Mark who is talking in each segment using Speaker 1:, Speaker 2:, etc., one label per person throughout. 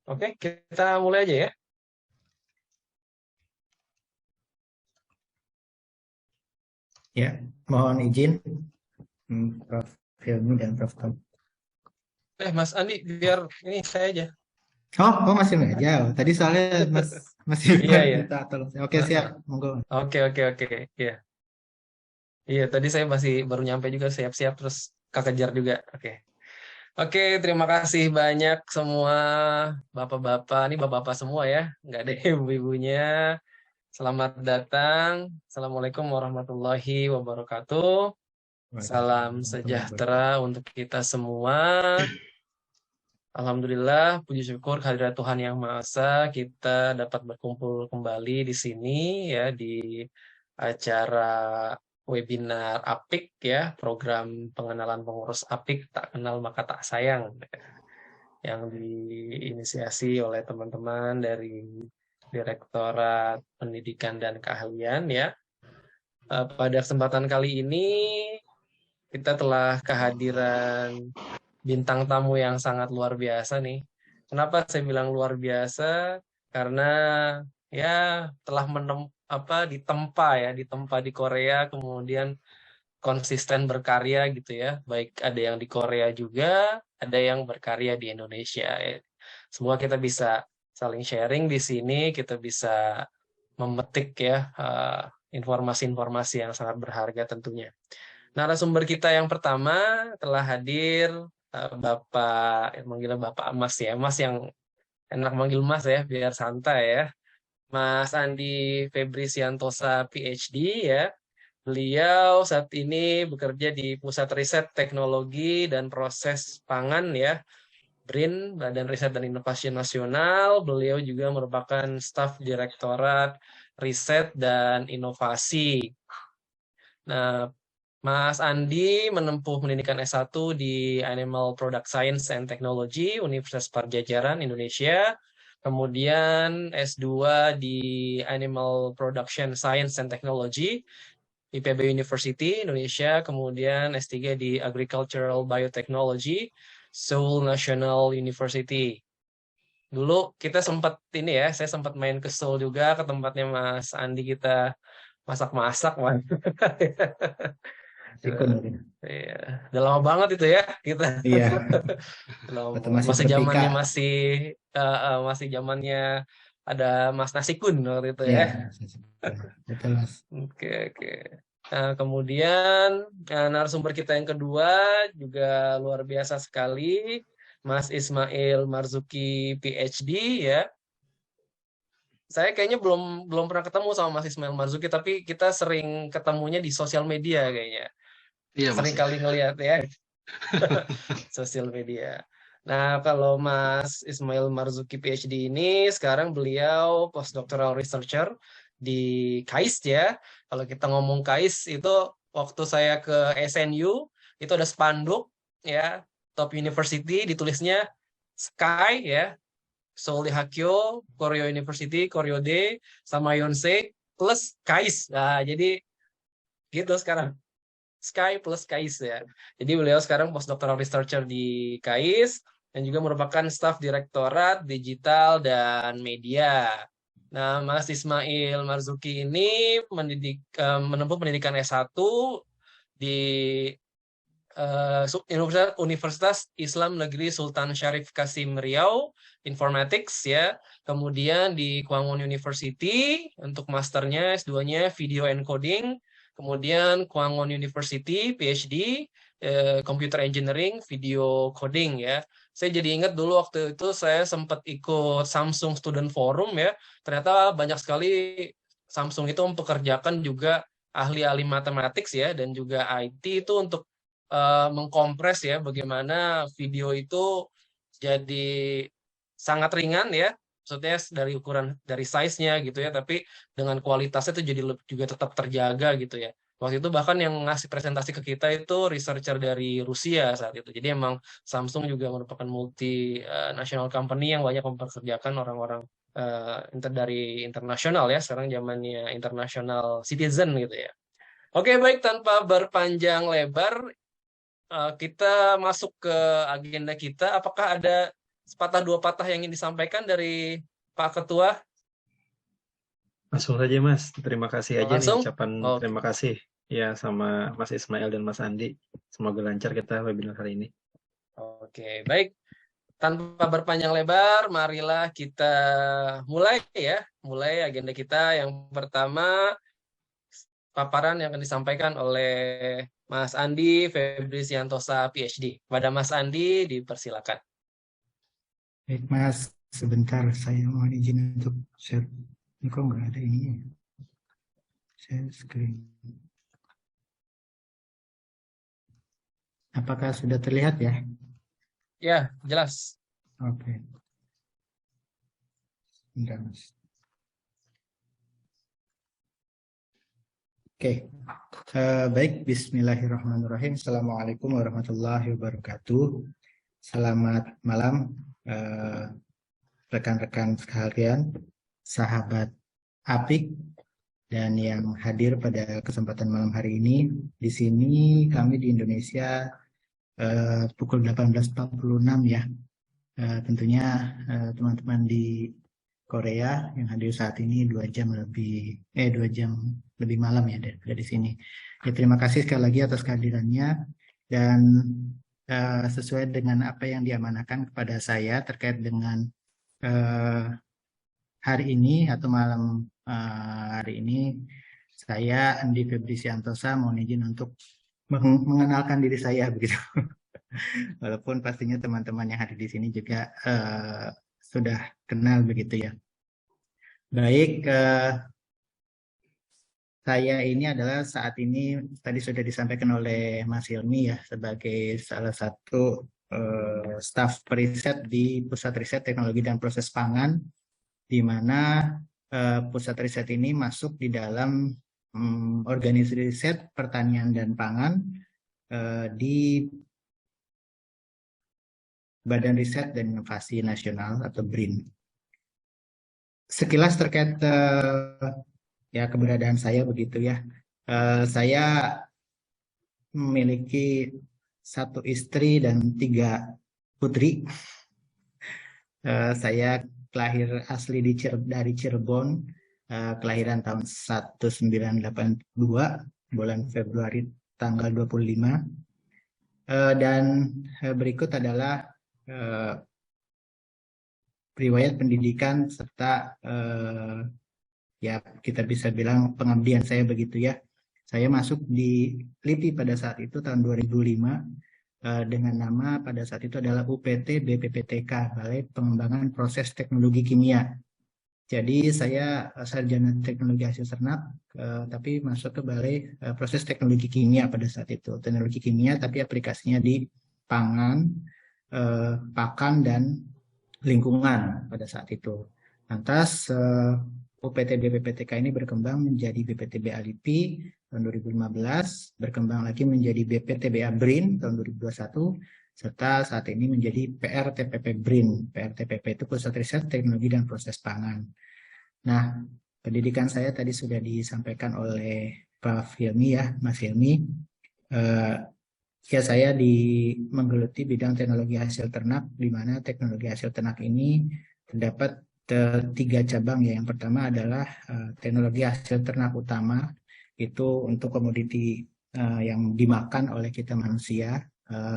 Speaker 1: Oke, kita mulai aja ya.
Speaker 2: Ya, mohon izin Prof. Hilmi dan Prof. Tom.
Speaker 1: Mas Andi, biar ini saya aja.
Speaker 2: Oh, masih nggak jauh. Tadi soalnya masih
Speaker 1: Iya, iya.
Speaker 2: minta tolong. Oke,
Speaker 1: Heeh.
Speaker 2: siap. Monggo.
Speaker 1: Oke, oke, oke. Iya. Iya, tadi saya masih baru nyampe juga siap-siap terus kekejar juga. Oke. Oke, terima kasih banyak semua bapak-bapak. Ini bapak-bapak semua ya, nggak ada ibu-ibunya. Selamat datang. Assalamualaikum warahmatullahi wabarakatuh. Salam
Speaker 2: Waalaikumsalam warahmatullahi
Speaker 1: sejahtera
Speaker 2: wabarakatuh.
Speaker 1: untuk kita semua. Alhamdulillah, puji syukur kehadirat Tuhan Yang Maha Esa, kita dapat berkumpul kembali di sini ya di acara webinar APIK ya, program pengenalan pengurus APIK tak kenal maka tak sayang yang diinisiasi oleh teman-teman dari Direktorat Pendidikan dan Keahlian ya. Pada kesempatan kali ini kita telah kehadiran bintang tamu yang sangat luar biasa nih. Kenapa saya bilang luar biasa? Karena ya telah ditempa ya, ditempa di Korea, kemudian konsisten berkarya gitu ya. Baik ada yang di Korea juga, ada yang berkarya di Indonesia. Ya. Semua kita bisa saling sharing di sini, kita bisa memetik ya informasi-informasi yang sangat berharga tentunya. Narasumber kita yang pertama telah hadir Bapak, manggilnya Bapak Mas ya, Mas yang enak manggil Mas ya, biar santai ya. Mas Andi Febri Siantosa PhD ya. Beliau saat ini bekerja di Pusat Riset Teknologi dan Proses Pangan ya, BRIN, Badan Riset dan Inovasi Nasional. Beliau juga merupakan staf Direktorat Riset dan Inovasi. Nah, Mas Andi menempuh pendidikan S1 di Animal Product Science and Technology, Universitas Padjadjaran, Indonesia. Kemudian S2 di Animal Production Science and Technology, IPB University, Indonesia. Kemudian S3 di Agricultural Biotechnology, Seoul National University. Dulu kita sempat ini ya, saya sempat main ke Seoul juga, ke tempatnya Mas Andi kita masak-masak.
Speaker 2: Sikun mungkin.
Speaker 1: Iya, udah lama banget itu ya kita.
Speaker 2: Iya,
Speaker 1: Lama
Speaker 2: waktu
Speaker 1: banget.
Speaker 2: masih
Speaker 1: Masih
Speaker 2: berpika.
Speaker 1: zamannya masih zamannya ada Mas Nasikun waktu itu
Speaker 2: Iya,
Speaker 1: ya.
Speaker 2: betul Mas.
Speaker 1: Oke, oke. Nah, kemudian narasumber kita yang kedua juga luar biasa sekali, Mas Ismail Marzuki PhD ya. Saya kayaknya belum belum pernah ketemu sama Mas Ismail Marzuki, tapi kita sering ketemunya di sosial media kayaknya.
Speaker 3: Iya Mas
Speaker 1: Sering
Speaker 3: ya.
Speaker 1: kali ngelihat ya. Sosial media. Nah, kalau Mas Ismail Marzuki PhD ini sekarang beliau postdoctoral researcher di KAIS ya. Kalau kita ngomong KAIS itu waktu saya ke SNU itu ada spanduk ya, Top University ditulisnya Sky ya, Seoul Hakyo, Koryo University, Koryo D, sama Yonsei plus KAIS. Nah, jadi gitu sekarang. Sky plus KAIS ya. Jadi beliau sekarang postdoctoral researcher di KAIS dan juga merupakan staf direktorat digital dan media. Nah, Mas Ismail Marzuki ini menempuh pendidikan S1 di Universitas Islam Negeri Sultan Syarif Kasim Riau, Informatics ya. Kemudian di Kwangwon University untuk masternya, S2-nya Video Encoding. Kemudian Kwangwon University PhD Computer Engineering Video Coding ya. Saya jadi ingat dulu waktu itu saya sempat ikut Samsung Student Forum ya. Ternyata banyak sekali Samsung itu mempekerjakan juga ahli-ahli matematik ya dan juga IT itu untuk mengkompres ya bagaimana video itu jadi sangat ringan ya, maksudnya dari ukuran dari size-nya gitu ya, tapi dengan kualitasnya itu jadi juga tetap terjaga gitu ya. Waktu itu bahkan yang ngasih presentasi ke kita itu researcher dari Rusia saat itu. Jadi emang Samsung juga merupakan multi national company yang banyak mempekerjakan orang-orang dari internasional ya. Sekarang zamannya international citizen gitu ya. Oke, baik tanpa berpanjang lebar, kita masuk ke agenda kita. Apakah ada sepatah dua patah yang ingin disampaikan dari Pak Ketua?
Speaker 3: Langsung saja Mas, terima kasih aja nih
Speaker 1: Langsung?
Speaker 3: ucapan
Speaker 1: Oh,
Speaker 3: terima kasih ya sama Mas Ismail dan Mas Andi. Semoga lancar kita webinar hari ini.
Speaker 1: oke, baik. Tanpa berpanjang lebar, marilah kita mulai ya. Mulai agenda kita. Yang pertama, paparan yang akan disampaikan oleh Mas Andi Febri Siantosa, PhD. Pada Mas Andi, dipersilakan.
Speaker 2: Baik, Mas. Sebentar, saya mohon izin untuk share. Ini kok nggak ada ini? Share screen. Apakah sudah terlihat ya?
Speaker 1: Ya, jelas.
Speaker 2: Oke. Bentar, Mas. Oke. Baik, bismillahirrahmanirrahim. Assalamualaikum warahmatullahi wabarakatuh. Selamat malam, rekan-rekan sekalian, sahabat Apik, dan yang hadir pada kesempatan malam hari ini. Di sini kami di Indonesia pukul 18.46 ya. Tentunya teman-teman di Korea yang hadir saat ini 2 jam lebih malam ya ada di sini. Ya, terima kasih sekali lagi atas kehadirannya, dan sesuai dengan apa yang diamanahkan kepada saya terkait dengan hari ini atau malam hari ini, saya Andi Febri Siantosa mohon izin untuk mengenalkan diri saya begitu. Walaupun pastinya teman-teman yang hadir di sini juga sudah kenal begitu ya. Baik, saya ini adalah saat ini tadi sudah disampaikan oleh Mas Hilmi ya, sebagai salah satu staf periset di Pusat Riset Teknologi dan Proses Pangan, di mana pusat riset ini masuk di dalam organisasi riset pertanian dan pangan di Badan Riset dan Inovasi Nasional atau BRIN. Sekilas terkait ya keberadaan saya begitu ya. Saya memiliki 1 istri dan 3 putri. Saya lahir asli dari Cirebon, kelahiran tahun 1982, bulan Februari tanggal 25. Dan berikut adalah riwayat pendidikan serta ya kita bisa bilang pengabdian saya begitu ya. Saya masuk di LIPI pada saat itu tahun 2005 dengan nama pada saat itu adalah UPT BPPTK, Balai Pengembangan Proses Teknologi Kimia. Jadi saya sarjana teknologi hasil ternak, tapi masuk ke Balai Proses Teknologi Kimia pada saat itu. Teknologi kimia tapi aplikasinya di pangan, pakan, dan lingkungan pada saat itu. Lantas UPT BPPTK ini berkembang menjadi BPTB Alipi tahun 2015, berkembang lagi menjadi BPTBA BRIN tahun 2021, serta saat ini menjadi PRTPP BRIN. PRTPP itu Pusat Riset Teknologi dan Proses Pangan. Nah, pendidikan saya tadi sudah disampaikan oleh Pak Hilmi ya, Mas Hilmi. Ya, saya menggeluti bidang teknologi hasil ternak, di mana teknologi hasil ternak ini terdapat 3 cabang ya. Yang pertama adalah teknologi hasil ternak utama, itu untuk komoditi yang dimakan oleh kita manusia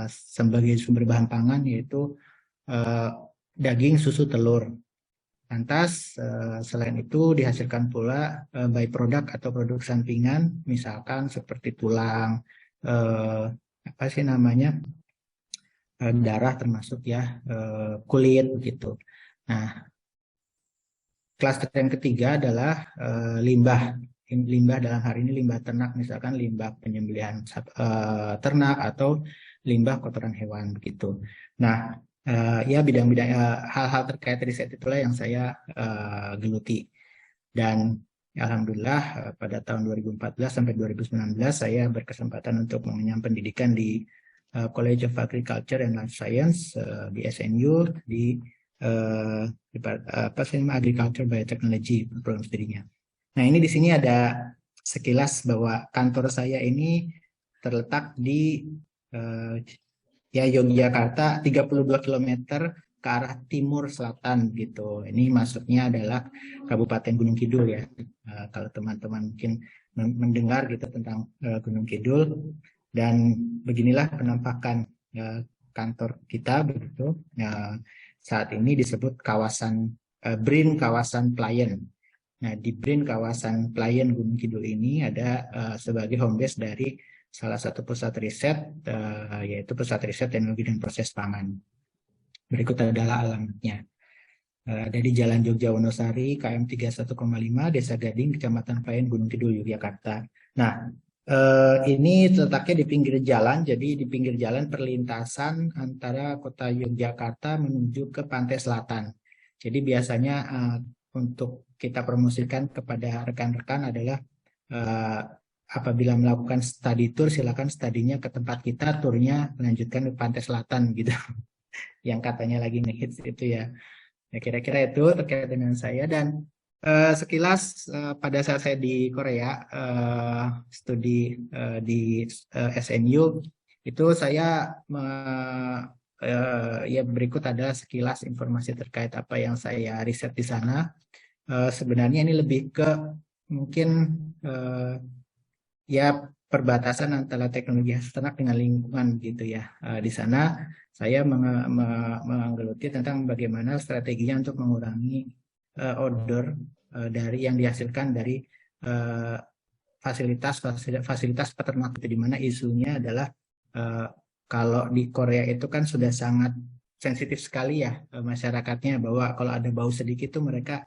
Speaker 2: sebagai sumber bahan pangan, yaitu daging, susu, telur. Lantas selain itu dihasilkan pula byproduct atau produk sampingan, misalkan seperti tulang, darah termasuk ya, kulit begitu. Nah, klaster yang ketiga adalah limbah. Limbah dalam hari ini limbah ternak, misalkan limbah penyembelihan ternak atau limbah kotoran hewan begitu. Nah, ya bidang-bidang hal-hal terkait riset itulah yang saya geluti. Dan alhamdulillah pada tahun 2014 sampai 2019 saya berkesempatan untuk mengenyam pendidikan di College of Agriculture and Life Science di SNU di Agriculture Biotechnology program studinya. Nah, ini di sini ada sekilas bahwa kantor saya ini terletak di ya Yogyakarta, 32 km ke arah timur selatan gitu. Ini masuknya adalah Kabupaten Gunung Kidul ya. Kalau teman-teman mungkin mendengar gitu tentang Gunung Kidul, dan beginilah penampakan kantor kita begitu. Saat ini disebut kawasan BRIN kawasan Playen. Nah, di BRIN kawasan Playen Gunung Kidul ini ada sebagai home base dari salah satu pusat riset, yaitu Pusat Riset Teknologi dan Proses Pangan. Berikut adalah alamatnya. Ada di Jalan Jogja Wonosari, KM 31,5, Desa Gading, Kecamatan Playen, Gunung Kidul, Yogyakarta. Nah, ini letaknya di pinggir jalan, jadi di pinggir jalan perlintasan antara kota Yogyakarta menuju ke pantai selatan. Jadi biasanya untuk kita promosikan kepada rekan-rekan adalah apabila melakukan study tour, silakan studinya ke tempat kita, turnya melanjutkan ke pantai selatan gitu. Yang katanya lagi ngehits itu ya. Ya kira-kira itu terkait dengan saya. Dan sekilas pada saat saya di Korea studi di SNU itu saya ya berikut ada sekilas informasi terkait apa yang saya riset di sana. Sebenarnya ini lebih ke mungkin ya perbatasan antara teknologi hasil ternak dengan lingkungan gitu ya. Di sana saya menggeluti tentang bagaimana strateginya untuk mengurangi odor dari yang dihasilkan dari fasilitas peternak itu, di mana isunya adalah kalau di Korea itu kan sudah sangat sensitif sekali ya masyarakatnya, bahwa kalau ada bau sedikit tuh mereka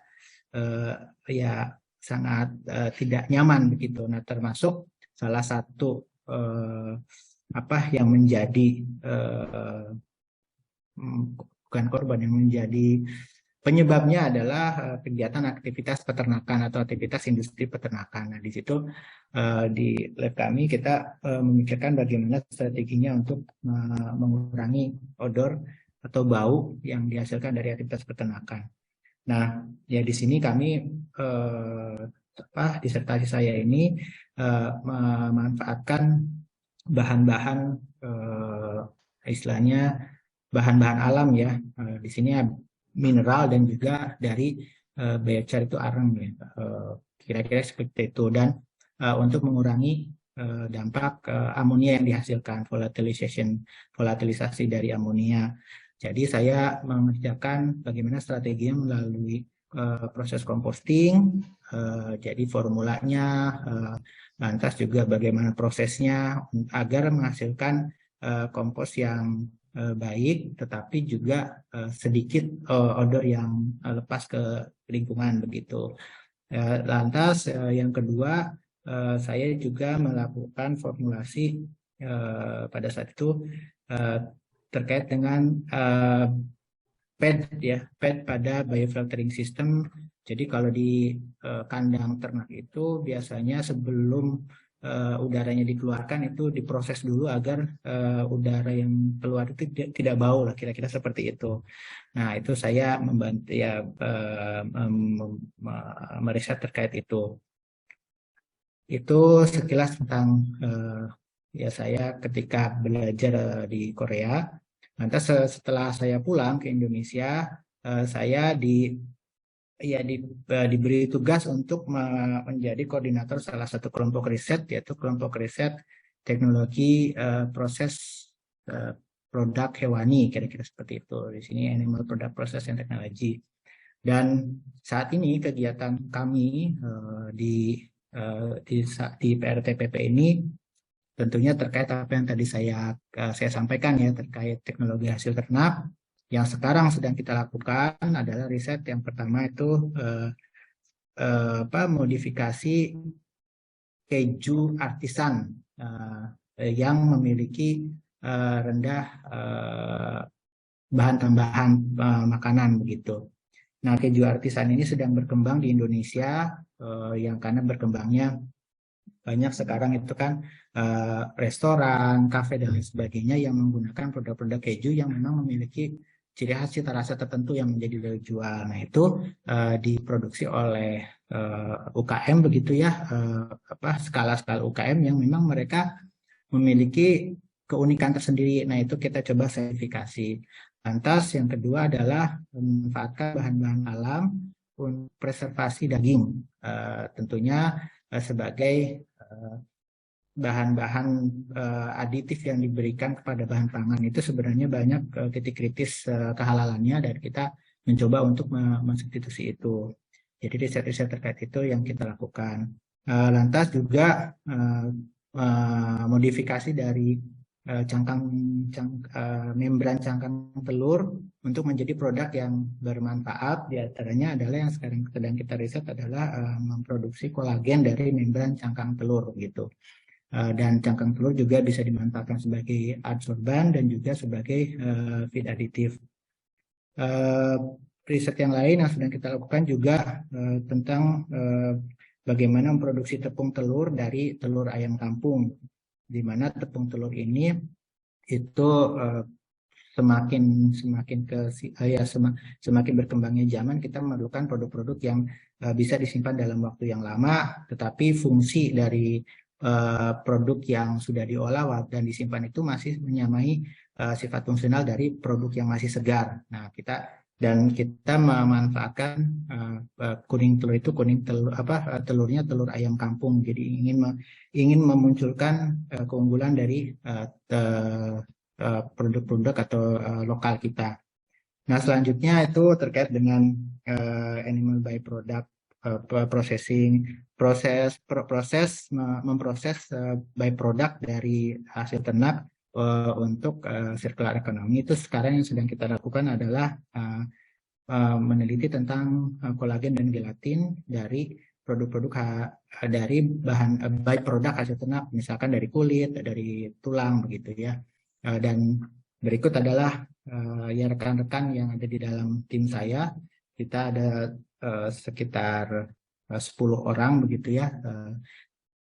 Speaker 2: ya sangat tidak nyaman begitu. Nah, termasuk salah satu yang menjadi bukan korban, yang menjadi penyebabnya adalah kegiatan aktivitas peternakan atau aktivitas industri peternakan. Nah, di situ di lab kami kita memikirkan bagaimana strateginya untuk mengurangi odor atau bau yang dihasilkan dari aktivitas peternakan. Nah, ya di sini kami disertasi saya ini memanfaatkan bahan-bahan istilahnya bahan-bahan alam ya. Di sini mineral dan juga dari biochar itu arang ya. Kira-kira seperti itu. Dan untuk mengurangi dampak amonia yang dihasilkan, volatilisasi dari amonia. Jadi saya mengerjakan bagaimana strateginya melalui proses composting, jadi formulanya, lantas juga bagaimana prosesnya agar menghasilkan kompos yang baik, tetapi juga sedikit odor yang lepas ke lingkungan begitu. Lantas yang kedua, saya juga melakukan formulasi pada saat itu terkait dengan PED ya, PED pada biofiltering system. Jadi kalau di kandang ternak itu biasanya sebelum udaranya dikeluarkan itu diproses dulu agar udara yang keluar itu tidak bau lah, kira-kira seperti itu. Nah, itu saya membantu ya meriset terkait itu. Itu sekilas tentang ya saya ketika belajar di Korea. Lantas setelah saya pulang ke Indonesia, saya diberi tugas untuk menjadi koordinator salah satu kelompok riset, yaitu kelompok riset teknologi proses produk hewani, kira-kira seperti itu. Di sini Animal Product Processing Technology. Dan saat ini kegiatan kami di PRTPP ini tentunya terkait apa yang tadi saya sampaikan ya, terkait teknologi hasil ternak. Yang sekarang sedang kita lakukan adalah riset yang pertama itu modifikasi keju artisan yang memiliki rendah bahan tambahan makanan begitu. Nah, keju artisan ini sedang berkembang di Indonesia, yang karena berkembangnya banyak sekarang itu kan restoran, kafe dan lain sebagainya yang menggunakan produk-produk keju yang memang memiliki ciri khas cita rasa tertentu yang menjadi daya jual. Nah, itu diproduksi oleh UKM begitu ya, skala-skala UKM yang memang mereka memiliki keunikan tersendiri. Nah, itu kita coba verifikasi. Lantas yang kedua adalah memanfaatkan bahan-bahan alam untuk preservasi daging, tentunya sebagai bahan-bahan aditif yang diberikan kepada bahan pangan itu sebenarnya banyak titik kritis kehalalannya, dan kita mencoba untuk mensubstitusi itu. Jadi riset-riset terkait itu yang kita lakukan. Lantas juga modifikasi dari membran cangkang telur untuk menjadi produk yang bermanfaat. Di antaranya adalah yang sekarang sedang kita riset adalah memproduksi kolagen dari membran cangkang telur gitu. Dan cangkang telur juga bisa dimanfaatkan sebagai adsorban dan juga sebagai feed aditif. Riset yang lain yang sedang kita lakukan juga tentang bagaimana memproduksi tepung telur dari telur ayam kampung, di mana tepung telur ini itu semakin berkembangnya zaman, kita memerlukan produk-produk yang bisa disimpan dalam waktu yang lama, tetapi fungsi dari produk yang sudah diolah dan disimpan itu masih menyamai sifat fungsional dari produk yang masih segar. Nah, kita memanfaatkan kuning telur itu telurnya telur ayam kampung. Jadi ingin memunculkan keunggulan dari produk-produk atau lokal kita. Nah, selanjutnya itu terkait dengan animal byproduct processing, proses memproses byproduct dari hasil ternak untuk circular economy. Itu sekarang yang sedang kita lakukan adalah meneliti tentang kolagen dan gelatin dari produk-produk dari bahan byproduct hasil ternak, misalkan dari kulit, dari tulang begitu ya. Dan berikut adalah ya rekan-rekan yang ada di dalam tim saya. Kita ada sekitar 10 orang begitu ya,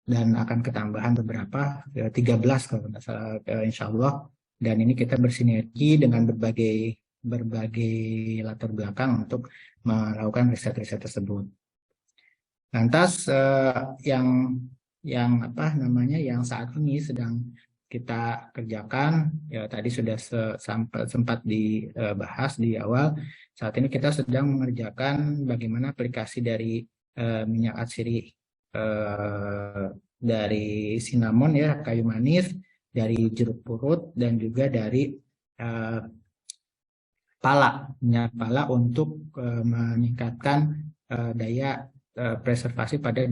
Speaker 2: dan akan ketambahan beberapa 13 kalau tidak salah insya Allah. Dan ini kita bersinergi dengan berbagai latar belakang untuk melakukan riset-riset tersebut. Lantas yang saat ini sedang kita kerjakan, ya tadi sudah sempat dibahas di awal. Saat ini kita sedang mengerjakan bagaimana aplikasi dari minyak atsiri dari cinnamon ya, kayu manis, dari jeruk purut, dan juga dari minyak pala untuk meningkatkan daya preservasi pada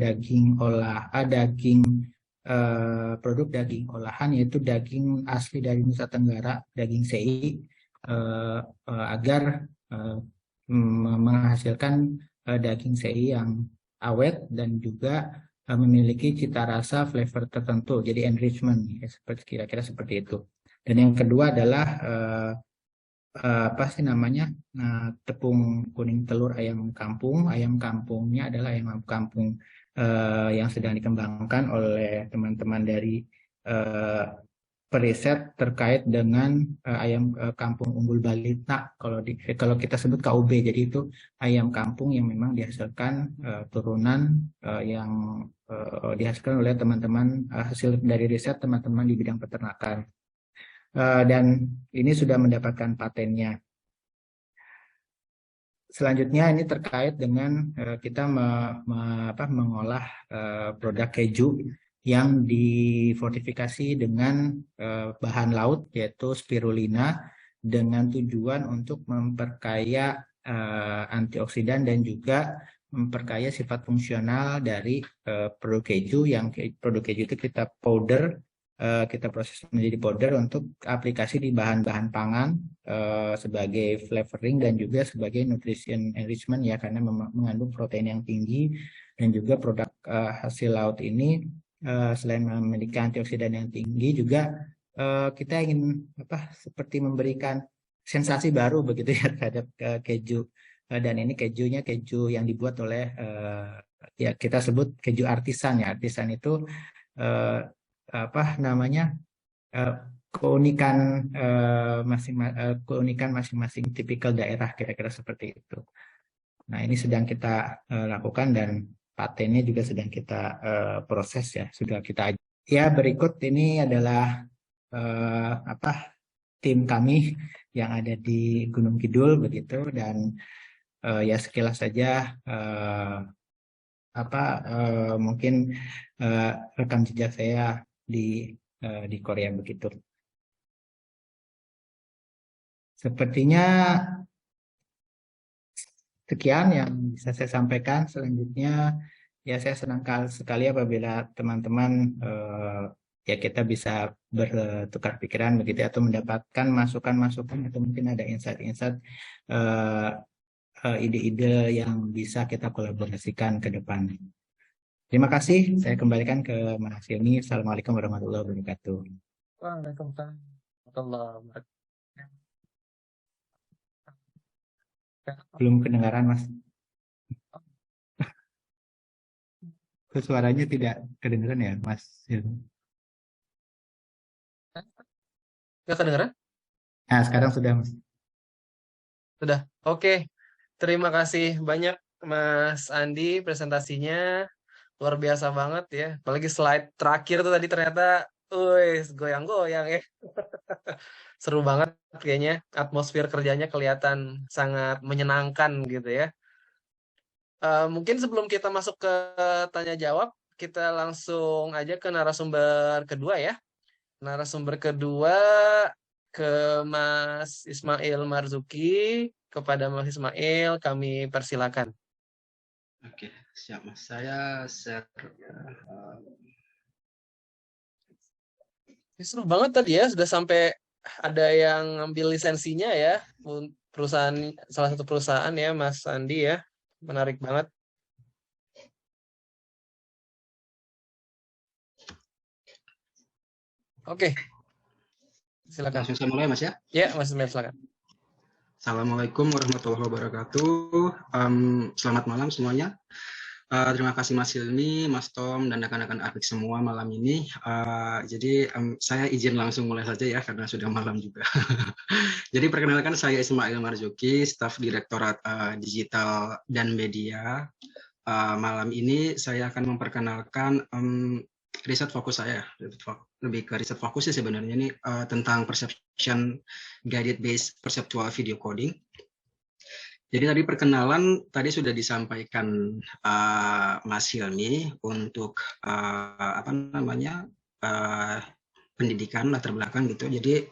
Speaker 2: produk daging olahan, yaitu daging asli dari Nusa Tenggara, daging CI, agar menghasilkan daging CI yang awet dan juga memiliki cita rasa flavor tertentu, jadi enrichment ya, kira-kira seperti itu. Dan yang kedua adalah tepung kuning telur ayam kampung. Ayam kampungnya adalah ayam kampung yang sedang dikembangkan oleh teman-teman dari periset terkait dengan ayam kampung unggul balita, kalau kita sebut KUB. Jadi itu ayam kampung yang memang dihasilkan turunan yang dihasilkan oleh teman-teman, hasil dari riset teman-teman di bidang peternakan. Dan ini sudah mendapatkan patennya. Selanjutnya ini terkait dengan kita mengolah produk keju yang difortifikasi dengan bahan laut yaitu spirulina, dengan tujuan untuk memperkaya antioksidan dan juga memperkaya sifat fungsional dari produk keju. Produk keju itu kita powder, kita proses menjadi powder untuk aplikasi di bahan-bahan pangan sebagai flavoring dan juga sebagai nutrition enrichment ya, karena mengandung protein yang tinggi. Dan juga produk hasil laut ini selain memiliki antioksidan yang tinggi juga kita ingin seperti memberikan sensasi baru begitu ya terhadap keju. Dan ini kejunya keju yang dibuat oleh ya kita sebut keju artisan ya. Artisan itu keunikan masing-masing tipikal daerah, kira-kira seperti itu. Nah, ini sedang kita lakukan dan patennya juga sedang kita proses ya, sudah kita. Ya, berikut ini adalah tim kami yang ada di Gunung Kidul begitu, dan ya sekilas saja mungkin rekam jejak saya di Korea begitu. Sepertinya sekian yang bisa saya sampaikan. Selanjutnya ya saya senang sekali apabila teman-teman ya kita bisa bertukar pikiran begitu atau mendapatkan masukan-masukan atau mungkin ada insight-insight ide-ide yang bisa kita kolaborasikan ke depan. Terima kasih. Saya kembalikan ke Mas Hilmi. Assalamualaikum warahmatullahi wabarakatuh.
Speaker 1: Waalaikumsalam warahmatullahi wabarakatuh.
Speaker 2: Belum kedengaran, Mas. Suaranya tidak kedengaran ya, Mas Hilmi?
Speaker 1: Nggak kedengeran?
Speaker 2: Nah, sekarang sudah, Mas.
Speaker 1: Sudah. Oke. Terima kasih banyak Mas Andi, presentasinya luar biasa banget ya. Apalagi slide terakhir tuh tadi ternyata, goyang-goyang ya. Seru banget kayaknya. Atmosfer kerjanya kelihatan sangat menyenangkan gitu ya. Mungkin sebelum kita masuk ke tanya jawab, kita langsung aja ke narasumber kedua ya. Narasumber kedua ke Mas Ismail Marzuki. Kepada Mas Ismail, kami persilakan.
Speaker 4: Oke, siap Mas. Saya share.
Speaker 1: Seru banget tadi ya, sudah sampai ada yang ngambil lisensinya ya, perusahaan, salah satu perusahaan ya, Mas Andi ya, menarik banget. Oke, silakan.
Speaker 4: Langsung saya mulai Mas ya?
Speaker 1: Ya, Mas Ismail silakan.
Speaker 4: Assalamualaikum warahmatullahi wabarakatuh. Selamat malam semuanya. Terima kasih Mas Hilmi, Mas Tom, dan rekan-rekan APIK semua malam ini. Jadi saya izin langsung mulai saja ya, karena sudah malam juga. Jadi perkenalkan, saya Ismail Marzuki, staf Direktorat Digital dan Media. Malam ini saya akan memperkenalkan riset fokus saya, lebih ke riset fokus sih sebenarnya ini tentang perception guided based perceptual video coding. Jadi tadi perkenalan tadi sudah disampaikan Mas Hilmi untuk pendidikan latar belakang gitu. Jadi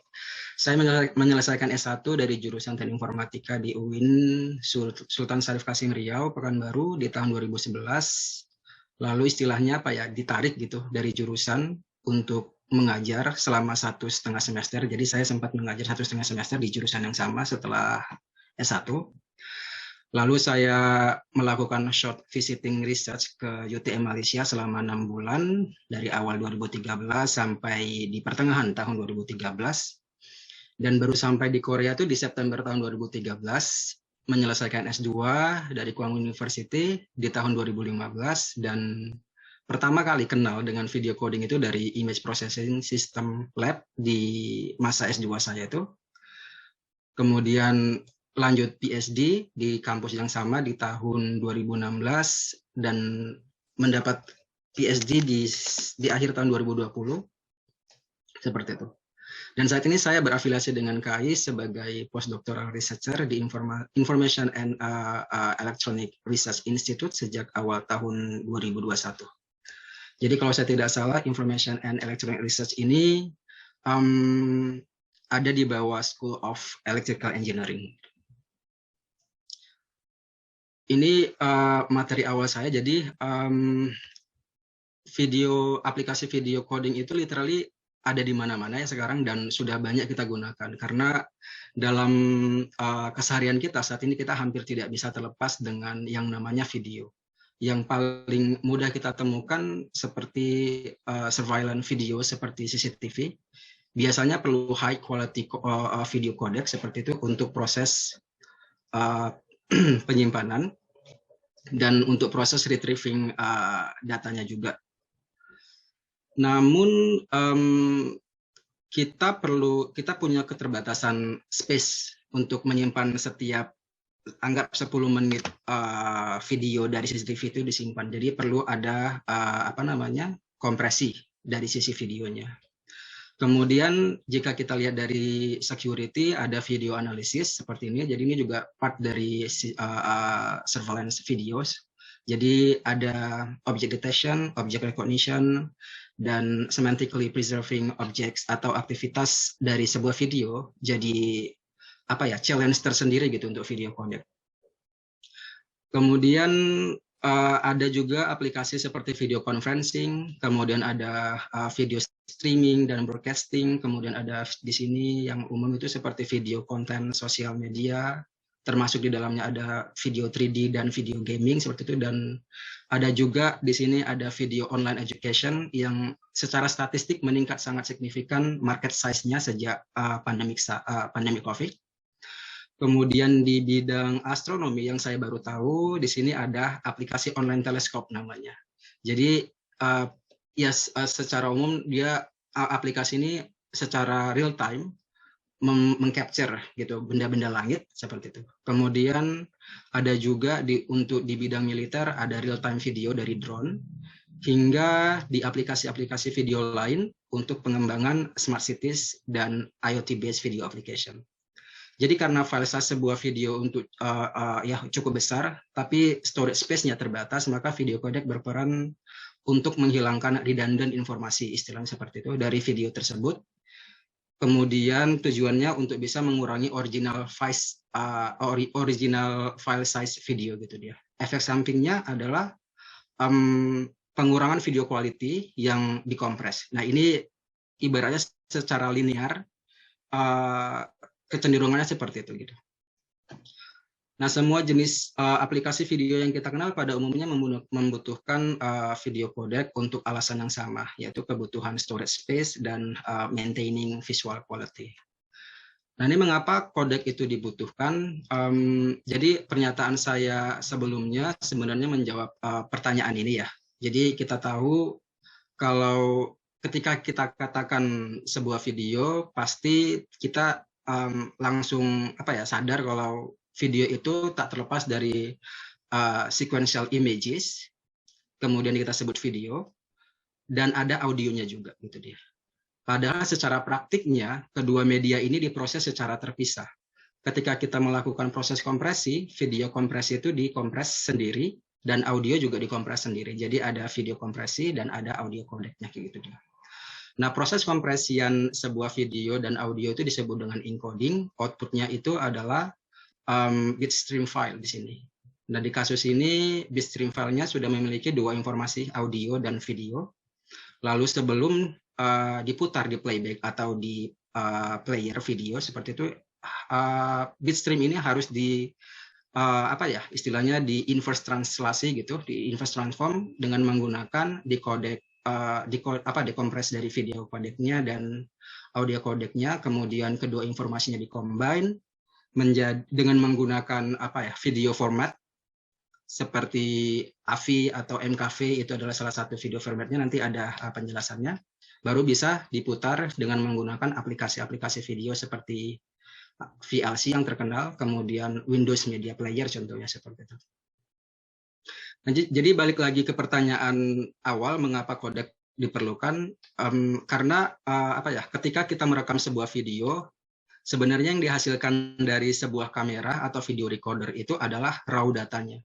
Speaker 4: saya menyelesaikan S1 dari jurusan Teknik Informatika di UIN Sultan Syarif Kasim Riau Pekanbaru di tahun 2011. Lalu istilahnya ditarik gitu dari jurusan untuk mengajar selama 1,5 semester. Jadi saya sempat mengajar 1,5 semester di jurusan yang sama setelah S1. Lalu saya melakukan short visiting research ke UTM Malaysia selama 6 bulan dari awal 2013 sampai di pertengahan tahun 2013. Dan baru sampai di Korea itu di September tahun 2013 menyelesaikan S2 dari Kuang University di tahun 2015 dan pertama kali kenal dengan video coding itu dari Image Processing System Lab di masa S2 saya itu. Kemudian lanjut PhD di kampus yang sama di tahun 2016 dan mendapat PhD di akhir tahun 2020 seperti itu. Dan saat ini saya berafiliasi dengan KAI sebagai postdoctoral researcher di Information and Electronic Research Institute sejak awal tahun 2021. Jadi kalau saya tidak salah, Information and Electronic Research ini ada di bawah School of Electrical Engineering. Ini materi awal saya, jadi aplikasi video coding itu literally ada di mana-mana ya sekarang dan sudah banyak kita gunakan karena dalam keseharian kita saat ini kita hampir tidak bisa terlepas dengan yang namanya video. Yang paling mudah kita temukan seperti surveillance video seperti CCTV, biasanya perlu high quality video codec seperti itu untuk proses penyimpanan dan untuk proses retrieving datanya juga. Namun kita punya keterbatasan space untuk menyimpan setiap anggap 10 menit video dari CCTV itu disimpan. Jadi perlu ada kompresi dari sisi videonya. Kemudian jika kita lihat dari security, ada video analysis seperti ini. Jadi ini juga part dari surveillance videos. Jadi ada object detection, object recognition, dan semantically preserving objects atau aktivitas dari sebuah video jadi challenge tersendiri gitu untuk video codec. Kemudian ada juga aplikasi seperti video conferencing, kemudian ada video streaming dan broadcasting, kemudian ada di sini yang umum itu seperti video konten sosial media, termasuk di dalamnya ada video 3D dan video gaming seperti itu, dan ada juga di sini ada video online education yang secara statistik meningkat sangat signifikan market size-nya sejak pandemi COVID. Kemudian di bidang astronomi yang saya baru tahu, di sini ada aplikasi online teleskop namanya. Jadi secara umum dia aplikasi ini secara real time mengcapture gitu benda-benda langit seperti itu. Kemudian ada juga untuk di bidang militer ada real time video dari drone, hingga di aplikasi-aplikasi video lain untuk pengembangan smart cities dan IoT based video application. Jadi karena file size sebuah video untuk cukup besar, tapi storage space-nya terbatas, maka video codec berperan untuk menghilangkan redundant informasi, istilahnya seperti itu, dari video tersebut. Kemudian tujuannya untuk bisa mengurangi original file size video gitu dia. Efek sampingnya adalah pengurangan video quality yang dikompres. Nah ini ibaratnya secara linear. Kecenderungannya seperti itu gitu. Nah, semua jenis aplikasi video yang kita kenal pada umumnya membutuhkan video codec untuk alasan yang sama, yaitu kebutuhan storage space dan maintaining visual quality. Nah, ini mengapa codec itu dibutuhkan? Jadi pernyataan saya sebelumnya sebenarnya menjawab pertanyaan ini ya. Jadi kita tahu kalau ketika kita katakan sebuah video, pasti kita langsung sadar kalau video itu tak terlepas dari sequential images, kemudian kita sebut video, dan ada audionya juga gitu dia. Padahal secara praktiknya kedua media ini diproses secara terpisah. Ketika kita melakukan proses kompresi, video kompresi itu dikompres sendiri dan audio juga dikompres sendiri. Jadi ada video kompresi dan ada audio codecnya gitu dia. Nah, proses kompresian sebuah video dan audio itu disebut dengan encoding. Outputnya itu adalah bitstream file di sini. Nah, di kasus ini bitstream filenya sudah memiliki dua informasi, audio dan video. Lalu sebelum diputar di playback atau di player video seperti itu, bitstream ini harus istilahnya di inverse translasi gitu, di inverse transform dengan menggunakan decodec dekompres dari video codecnya dan audio codecnya, kemudian kedua informasinya dikombine dengan menggunakan video format seperti AVI atau MKV, itu adalah salah satu video formatnya, nanti ada penjelasannya, baru bisa diputar dengan menggunakan aplikasi-aplikasi video seperti VLC yang terkenal, kemudian Windows Media Player contohnya seperti itu. Jadi balik lagi ke pertanyaan awal, mengapa codec diperlukan? Karena ketika kita merekam sebuah video, sebenarnya yang dihasilkan dari sebuah kamera atau video recorder itu adalah raw datanya.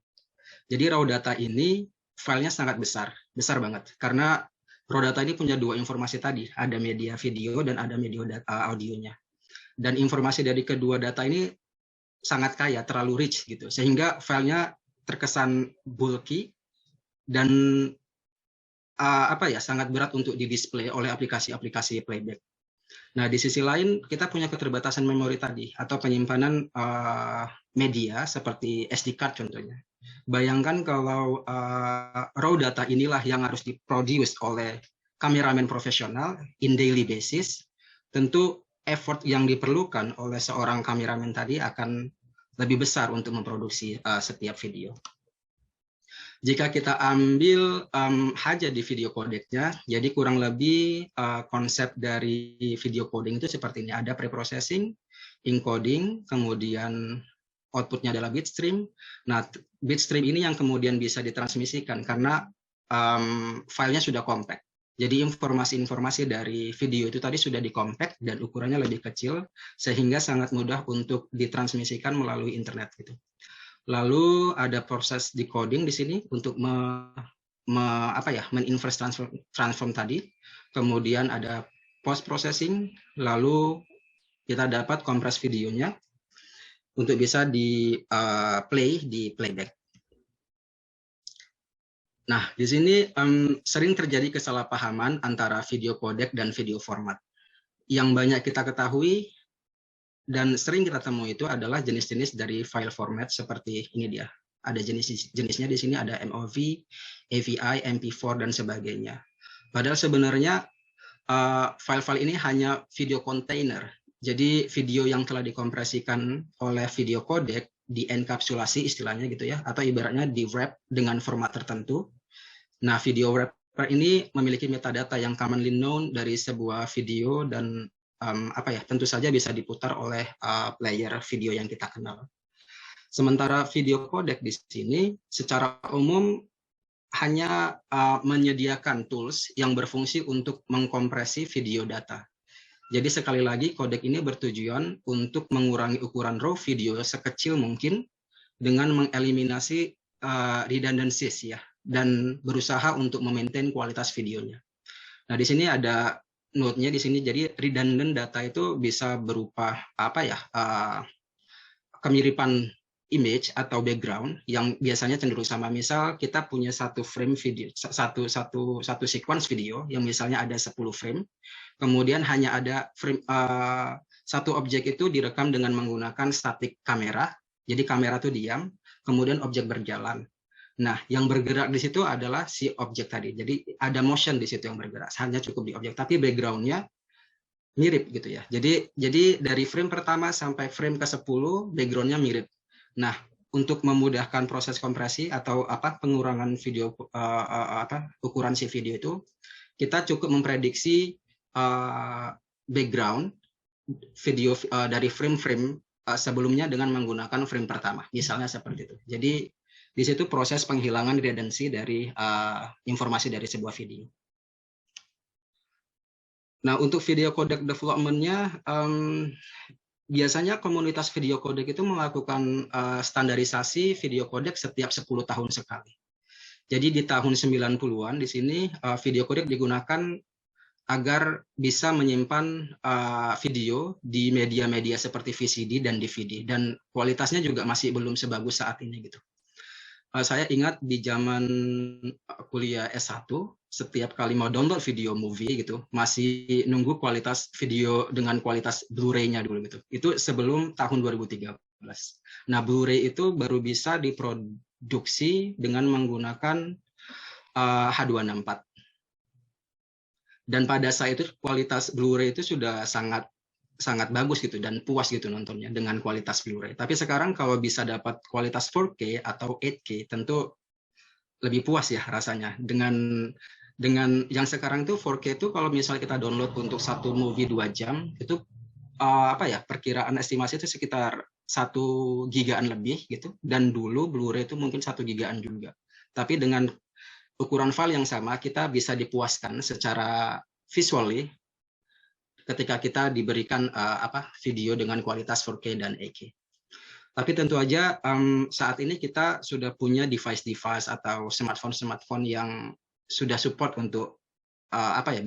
Speaker 4: Jadi raw data ini filenya sangat besar banget. Karena raw data ini punya dua informasi tadi, ada media video dan ada media audionya. Dan informasi dari kedua data ini sangat kaya, terlalu rich gitu, sehingga filenya terkesan bulky dan sangat berat untuk didisplay oleh aplikasi-aplikasi playback. Nah, di sisi lain kita punya keterbatasan memori tadi atau penyimpanan media seperti SD card contohnya. Bayangkan kalau raw data inilah yang harus diproduce oleh kameramen profesional in daily basis, tentu effort yang diperlukan oleh seorang kameramen tadi akan lebih besar untuk memproduksi setiap video. Jika kita ambil saja di video codecnya, jadi kurang lebih konsep dari video coding itu seperti ini. Ada preprocessing, encoding, kemudian outputnya adalah bitstream. Nah, bitstream ini yang kemudian bisa ditransmisikan karena filenya sudah compact. Jadi informasi-informasi dari video itu tadi sudah dikompact dan ukurannya lebih kecil sehingga sangat mudah untuk ditransmisikan melalui internet gitu. Lalu ada proses decoding di sini untuk men-inverse transform tadi. Kemudian ada post processing, lalu kita dapat kompres videonya untuk bisa di playback. Nah, di sini sering terjadi kesalahpahaman antara video codec dan video format. Yang banyak kita ketahui dan sering kita temui itu adalah jenis-jenis dari file format seperti ini dia. Ada jenisnya di sini, ada MOV, AVI, MP4 dan sebagainya. Padahal sebenarnya file-file ini hanya video container. Jadi video yang telah dikompresikan oleh video codec dienkapsulasi istilahnya gitu ya, atau ibaratnya di wrap dengan format tertentu. Nah, video wrapper ini memiliki metadata yang commonly known dari sebuah video dan tentu saja bisa diputar oleh player video yang kita kenal. Sementara video codec di sini secara umum hanya menyediakan tools yang berfungsi untuk mengkompresi video data. Jadi sekali lagi codec ini bertujuan untuk mengurangi ukuran raw video sekecil mungkin dengan mengeliminasi redundancies ya, dan berusaha untuk memaintain kualitas videonya. Nah, di sini ada note-nya di sini. Jadi redundant data itu bisa berupa kemiripan image atau background yang biasanya cenderung sama. Misal kita punya satu frame video, satu sequence video yang misalnya ada 10 frame, kemudian hanya ada frame satu objek itu direkam dengan menggunakan static kamera. Jadi kamera itu diam, kemudian objek berjalan. Nah, yang bergerak di situ adalah si objek tadi. Jadi ada motion di situ yang bergerak. Hanya cukup di objek, tapi background-nya mirip gitu ya. Jadi dari frame pertama sampai frame ke-10 background-nya mirip. Nah, untuk memudahkan proses kompresi atau pengurangan video ukuran si video itu, kita cukup memprediksi background video dari frame-frame sebelumnya dengan menggunakan frame pertama, misalnya seperti itu. Jadi di situ proses penghilangan redundancy dari informasi dari sebuah video. Nah, untuk video codec development-nya, biasanya komunitas video codec itu melakukan standarisasi video codec setiap 10 tahun sekali. Jadi di tahun 90-an di sini video codec digunakan agar bisa menyimpan video di media-media seperti VCD dan DVD, dan kualitasnya juga masih belum sebagus saat ini gitu. Saya ingat di zaman kuliah S1, setiap kali mau download video movie gitu, masih nunggu kualitas video dengan kualitas Blu-ray-nya dulu gitu. Itu sebelum tahun 2013. Nah, Blu-ray itu baru bisa diproduksi dengan menggunakan H264. Dan pada saat itu kualitas Blu-ray itu sudah sangat bagus gitu dan puas gitu nontonnya dengan kualitas Blu-ray. Tapi sekarang kalau bisa dapat kualitas 4K atau 8K tentu lebih puas ya rasanya. Dengan yang sekarang itu 4K itu kalau misalnya kita download untuk satu movie 2 jam itu perkiraan estimasi itu sekitar 1 gigaan lebih gitu, dan dulu Blu-ray itu mungkin 1 gigaan juga. Tapi dengan ukuran file yang sama kita bisa dipuaskan secara visually ketika kita diberikan video dengan kualitas 4K dan 8K. Tapi tentu aja saat ini kita sudah punya device atau smartphone yang sudah support untuk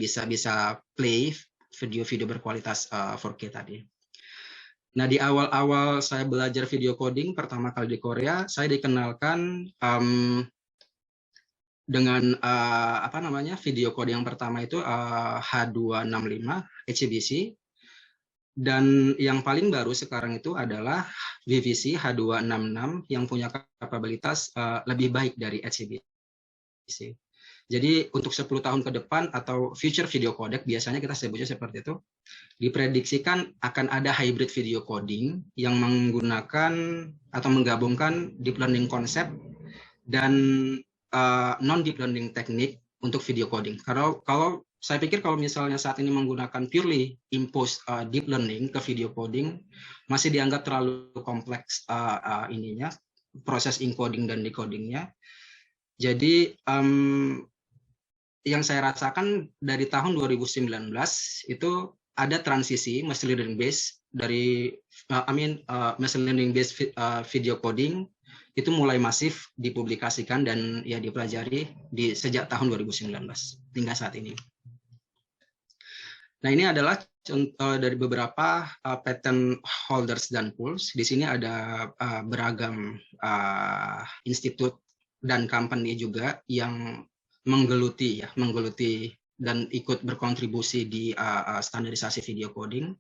Speaker 4: bisa play video berkualitas 4K tadi. Nah, di awal-awal saya belajar video coding pertama kali di Korea, saya dikenalkan dengan video code yang pertama itu H265 HCBC, dan yang paling baru sekarang itu adalah VVC H266 yang punya kapabilitas lebih baik dari HCBC. Jadi untuk 10 tahun ke depan atau future video codec, biasanya kita sebutnya seperti itu, diprediksikan akan ada hybrid video coding yang menggunakan atau menggabungkan deep learning konsep dan non-deep learning teknik untuk video coding. Kalau saya pikir kalau misalnya saat ini menggunakan purely impose deep learning ke video coding, masih dianggap terlalu kompleks proses encoding dan decodingnya. Jadi yang saya rasakan dari tahun 2019 itu ada transisi machine learning based dari machine learning based video coding itu mulai masif dipublikasikan dan ya dipelajari sejak tahun 2019 hingga saat ini. Nah, ini adalah contoh dari beberapa patent holders dan pools. Di sini ada beragam institut dan company juga yang menggeluti dan ikut berkontribusi di standarisasi video coding.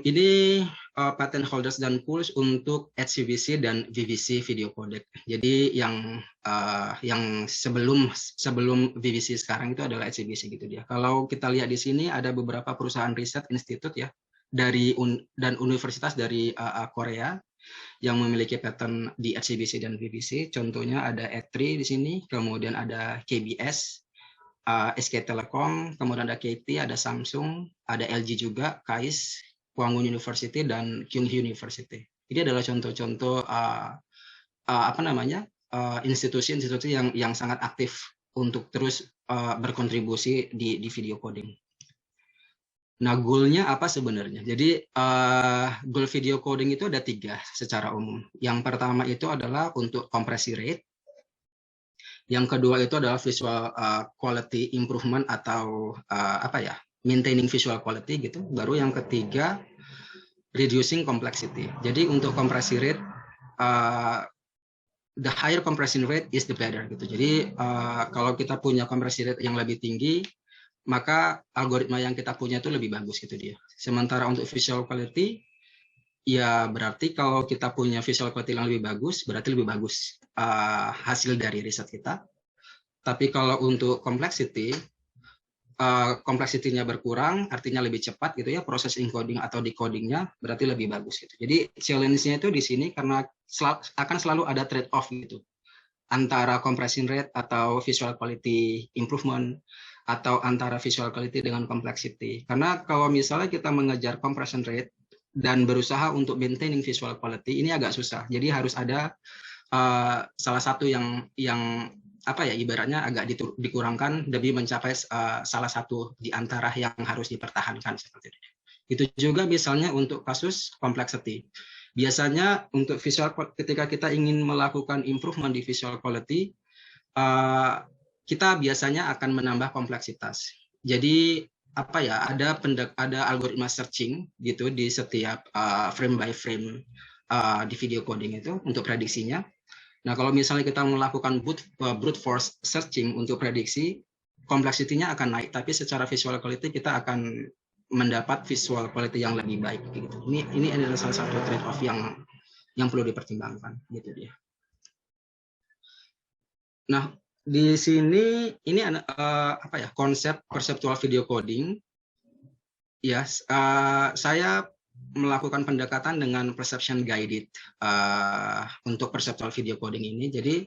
Speaker 4: Ini patent holders dan pools untuk HCVC dan VVC video codec. Jadi yang sebelum VVC sekarang itu adalah HCVC gitu dia. Kalau kita lihat di sini ada beberapa perusahaan riset institut ya dan universitas dari Korea yang memiliki patent di HCVC dan VVC. Contohnya ada E3 di sini, kemudian ada KBS, SK Telekom, kemudian ada KT, ada Samsung, ada LG juga, KAIS, Kwangwon University, dan Kyunghee University. Ini adalah contoh-contoh institusi-institusi yang sangat aktif untuk terus berkontribusi di video coding. Nah, goal-nya apa sebenarnya? Jadi, goal video coding itu ada 3 secara umum. Yang pertama itu adalah untuk kompresi rate. Yang kedua itu adalah visual quality improvement atau maintaining visual quality gitu. Baru yang ketiga reducing complexity. Jadi untuk kompresi rate, the higher compression rate is the better gitu. Jadi kalau kita punya kompresi rate yang lebih tinggi, maka algoritma yang kita punya itu lebih bagus gitu dia. Sementara untuk visual quality, ya berarti kalau kita punya visual quality yang lebih bagus, berarti lebih bagus hasil dari riset kita. Tapi kalau untuk complexity, kompleksitinya berkurang, artinya lebih cepat gitu ya, proses encoding atau decodingnya berarti lebih bagus gitu. Jadi challenge-nya itu di sini karena akan selalu ada trade-off gitu antara compression rate atau visual quality improvement atau antara visual quality dengan complexity. Karena kalau misalnya kita mengejar compression rate dan berusaha untuk maintaining visual quality, ini agak susah. Jadi harus ada salah satu yang ibaratnya agak dikurangkan demi mencapai salah satu di antara yang harus dipertahankan seperti itu. Itu juga misalnya untuk kasus complexity. Biasanya untuk visual ketika kita ingin melakukan improvement di visual quality, kita biasanya akan menambah kompleksitas. Jadi ada algoritma searching gitu di setiap frame by frame di video coding itu untuk prediksinya. Nah, kalau misalnya kita melakukan brute force searching untuk prediksi, kompleksitinya akan naik, tapi secara visual quality kita akan mendapat visual quality yang lebih baik gitu. Ini adalah salah satu trade off yang perlu dipertimbangkan gitu dia. Nah, di sini ini konsep perceptual video coding. Ya, saya melakukan pendekatan dengan perception guided untuk perceptual video coding ini. Jadi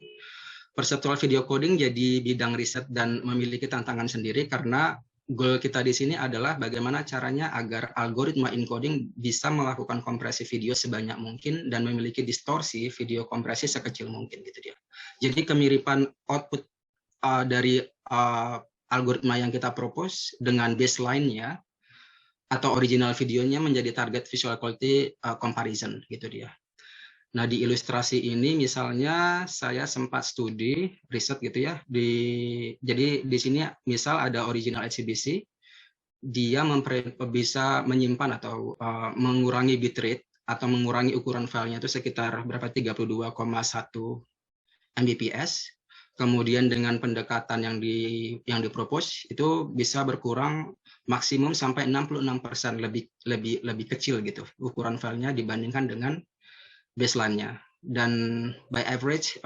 Speaker 4: perceptual video coding jadi bidang riset dan memiliki tantangan sendiri karena goal kita di sini adalah bagaimana caranya agar algoritma encoding bisa melakukan kompresi video sebanyak mungkin dan memiliki distorsi video kompresi sekecil mungkin gitu dia. Jadi kemiripan output dari algoritma yang kita propose dengan baseline-nya atau original videonya menjadi target visual quality comparison gitu dia. Nah, di ilustrasi ini misalnya saya sempat studi riset gitu ya. Jadi di sini misal ada original HCBC, dia bisa menyimpan atau mengurangi bitrate atau mengurangi ukuran filenya itu sekitar berapa 32,1 Mbps. Kemudian dengan pendekatan yang dipropose itu bisa berkurang maksimum sampai 66% lebih kecil gitu ukuran filenya dibandingkan dengan baseline-nya, dan by average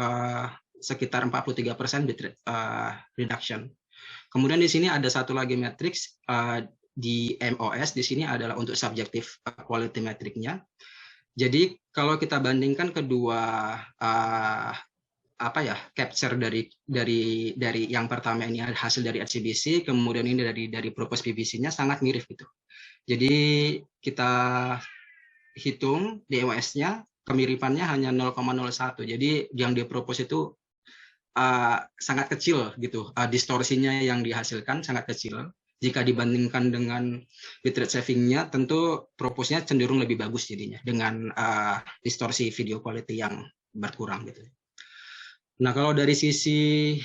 Speaker 4: sekitar 43% bitrate reduction. Kemudian di sini ada satu lagi matriks di MOS, di sini adalah untuk subjective quality metricnya. Jadi kalau kita bandingkan kedua capture dari yang pertama ini hasil dari HCBC, kemudian ini dari propose PVC-nya sangat mirip gitu. Jadi kita hitung di MOS-nya kemiripannya hanya 0,01. Jadi yang dipropose itu sangat kecil gitu, distorsinya yang dihasilkan sangat kecil. Jika dibandingkan dengan bitrate savingnya, tentu propose-nya cenderung lebih bagus jadinya dengan distorsi video quality yang berkurang gitu. Nah, kalau dari sisi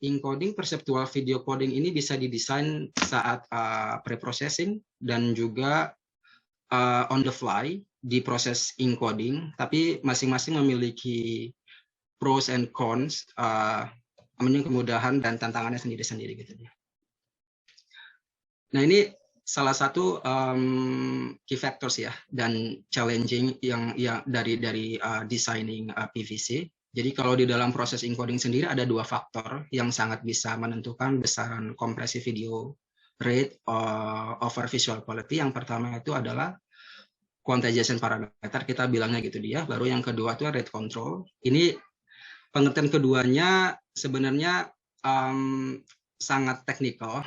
Speaker 4: encoding, perceptual video coding ini bisa didesain saat pre-processing dan juga on the fly di proses encoding, tapi masing-masing memiliki pros and cons, kemudahan dan tantangannya sendiri-sendiri gitu. Nah, ini salah satu key factors ya dan challenging yang dari designing PVC. Jadi kalau di dalam proses encoding sendiri ada dua faktor yang sangat bisa menentukan besaran kompresi video rate over visual quality. Yang pertama itu adalah quantization parameter, kita bilangnya gitu dia. Baru yang kedua itu rate control. Ini pengertian keduanya sebenarnya sangat teknikal,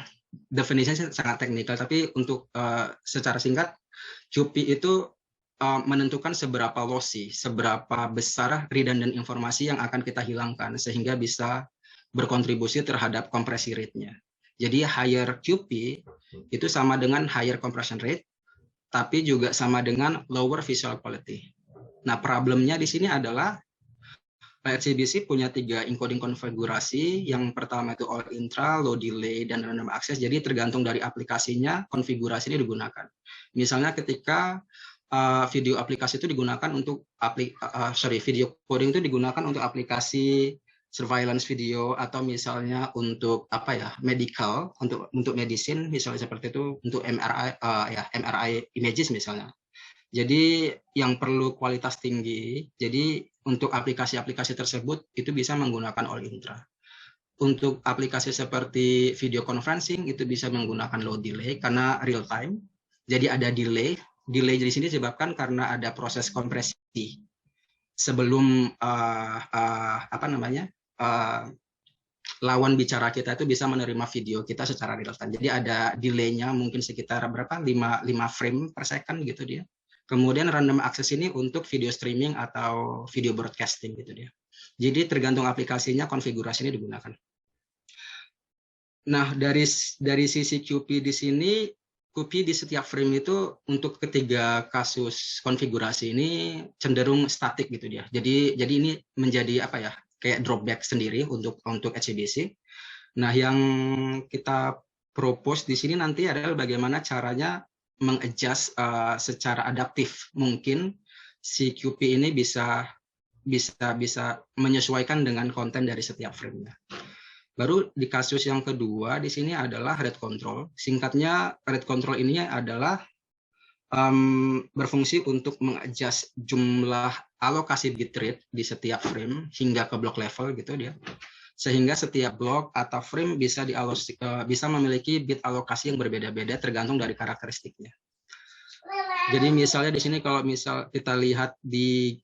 Speaker 4: definisinya sangat teknikal, tapi untuk secara singkat, QP itu menentukan seberapa lossy, seberapa besar redundant informasi yang akan kita hilangkan, sehingga bisa berkontribusi terhadap kompresi rate-nya. Jadi higher QP itu sama dengan higher compression rate, tapi juga sama dengan lower visual quality. Nah, problemnya di sini adalah HCBC punya 3 encoding konfigurasi. Yang pertama itu all intra, low delay, dan random access. Jadi tergantung dari aplikasinya, konfigurasi ini digunakan. Misalnya ketika video aplikasi itu digunakan untuk video coding itu digunakan untuk aplikasi surveillance video, atau misalnya untuk medical, untuk medicine misalnya seperti itu, untuk MRI MRI images misalnya. Jadi yang perlu kualitas tinggi, jadi untuk aplikasi-aplikasi tersebut itu bisa menggunakan all intra. Untuk aplikasi seperti video conferencing itu bisa menggunakan low delay karena real time. Jadi ada delay. Delay di sini disebabkan karena ada proses kompresi sebelum lawan bicara kita itu bisa menerima video kita secara real time. Jadi ada delay-nya mungkin sekitar 5 frame per second gitu dia. Kemudian random access ini untuk video streaming atau video broadcasting gitu dia. Jadi tergantung aplikasinya, konfigurasi ini digunakan. Nah, dari sisi QP di sini, QP di setiap frame itu untuk ketiga kasus konfigurasi ini cenderung statik gitu dia. Jadi ini menjadi kayak dropback sendiri untuk HCBC. Nah, yang kita propose di sini nanti adalah bagaimana caranya mengadjust secara adaptif mungkin si QP ini bisa menyesuaikan dengan konten dari setiap frame-nya. Baru di kasus yang kedua di sini adalah rate control. Singkatnya rate control ini adalah berfungsi untuk mengadjust jumlah alokasi bitrate di setiap frame hingga ke block level gitu dia. Sehingga setiap blok atau frame bisa memiliki bit alokasi yang berbeda-beda tergantung dari karakteristiknya. Jadi misalnya di sini kalau misal kita lihat di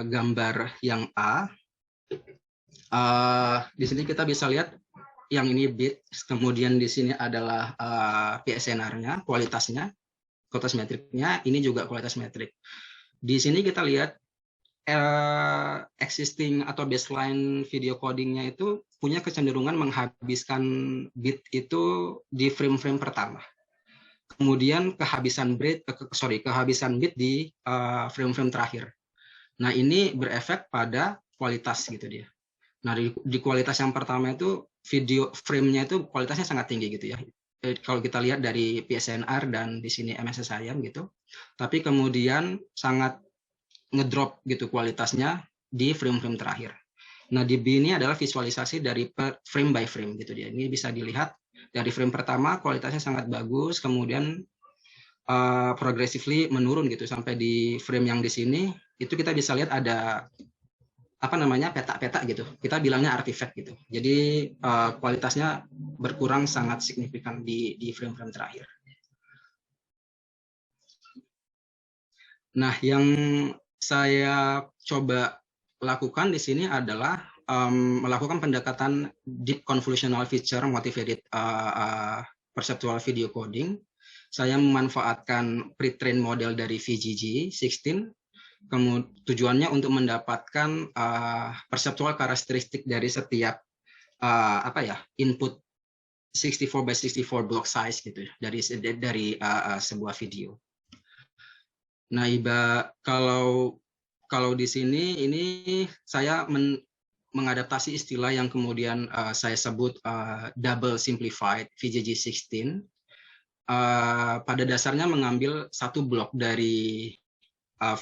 Speaker 4: gambar yang A, di sini kita bisa lihat yang ini bit, kemudian di sini adalah PSNR-nya, kualitas metriknya, ini juga kualitas metrik. Di sini kita lihat existing atau baseline video coding-nya itu punya kecenderungan menghabiskan bit itu di frame-frame pertama. Kemudian kehabisan bit di frame-frame terakhir. Nah, ini berefek pada kualitas gitu dia. Nah, di kualitas yang pertama itu video frame-nya itu kualitasnya sangat tinggi gitu ya. Kalau kita lihat dari PSNR dan di sini MSSIM gitu. Tapi kemudian sangat ngedrop gitu kualitasnya di frame-frame terakhir. Nah, di B ini adalah visualisasi dari frame by frame gitu dia. Ini bisa dilihat dari frame pertama kualitasnya sangat bagus, kemudian progressively menurun gitu sampai di frame yang di sini itu kita bisa lihat ada peta-peta gitu. Kita bilangnya artifact gitu. Jadi kualitasnya berkurang sangat signifikan di frame-frame terakhir. Nah, yang saya coba lakukan di sini adalah melakukan pendekatan deep convolutional feature motivated perceptual video coding. Saya memanfaatkan pre-trained model dari VGG 16 Tujuannya untuk mendapatkan perceptual karakteristik dari setiap input 64 by 64 block size gitu ya, dari sebuah video. Nah, kalau di sini ini saya mengadaptasi istilah yang kemudian saya sebut double simplified VGG16. Pada dasarnya mengambil satu blok dari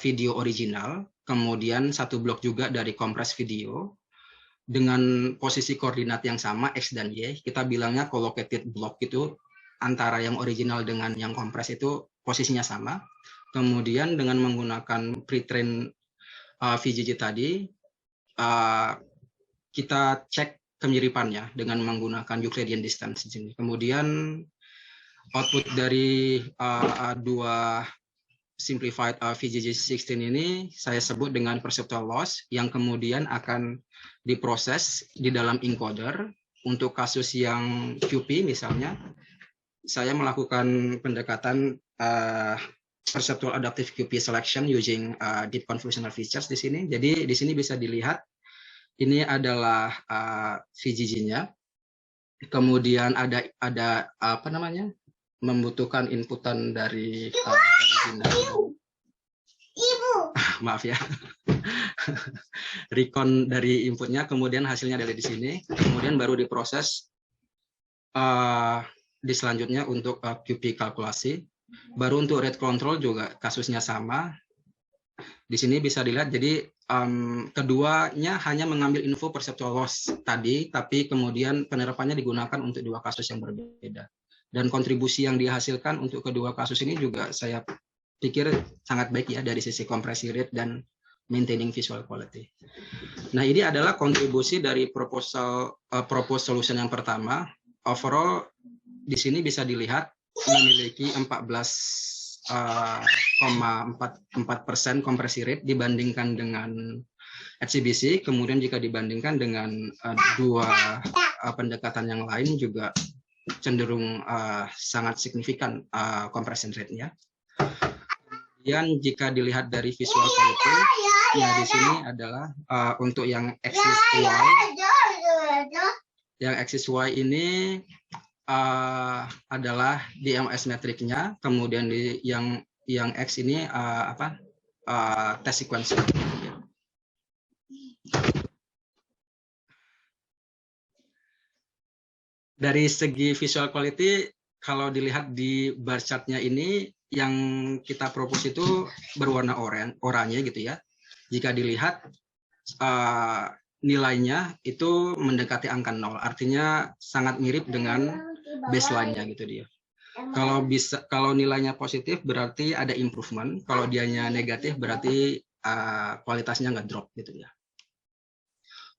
Speaker 4: video original, kemudian satu blok juga dari kompres video dengan posisi koordinat yang sama X dan Y. Kita bilangnya collocated block itu, antara yang original dengan yang kompres itu posisinya sama. Kemudian dengan menggunakan pre-train VGG tadi, kita cek kemiripannya dengan menggunakan Euclidean distance di sini. Kemudian output dari dua simplified VGG16 ini saya sebut dengan perceptual loss, yang kemudian akan diproses di dalam encoder. Untuk kasus yang QP misalnya, saya melakukan pendekatan perceptual adaptive QP selection using deep convolutional features di sini. Jadi di sini bisa dilihat ini adalah VGG-nya. Kemudian ada apa namanya? Membutuhkan inputan dari original. Maaf ya. Recon dari inputnya, kemudian hasilnya dari di sini, kemudian baru diproses di selanjutnya untuk QP kalkulasi. Baru untuk rate control juga kasusnya sama. Di sini bisa dilihat, jadi keduanya hanya mengambil info perceptual loss tadi, tapi kemudian penerapannya digunakan untuk dua kasus yang berbeda. Dan kontribusi yang dihasilkan untuk kedua kasus ini juga saya pikir sangat baik ya, dari sisi kompresi rate dan maintaining visual quality. Nah, ini adalah kontribusi dari proposed solution yang pertama. Overall di sini bisa dilihat memiliki 14,4% kompresi rate dibandingkan dengan HCBC. Kemudian jika dibandingkan dengan dua pendekatan yang lain juga cenderung sangat signifikan compression rate-nya. Kemudian jika dilihat dari visual quality, ya di sini adalah untuk yang axis Y. Yang axis Y ini adalah DMS metriknya, kemudian yang X ini test sequence. Dari segi visual quality, kalau dilihat di bar chart-nya ini, yang kita propose itu berwarna oranye gitu ya. Jika dilihat nilainya itu mendekati angka 0, artinya sangat mirip dengan baseline-nya gitu dia. Kalau nilainya positif berarti ada improvement, kalau dianya negatif berarti kualitasnya nggak drop gitu ya.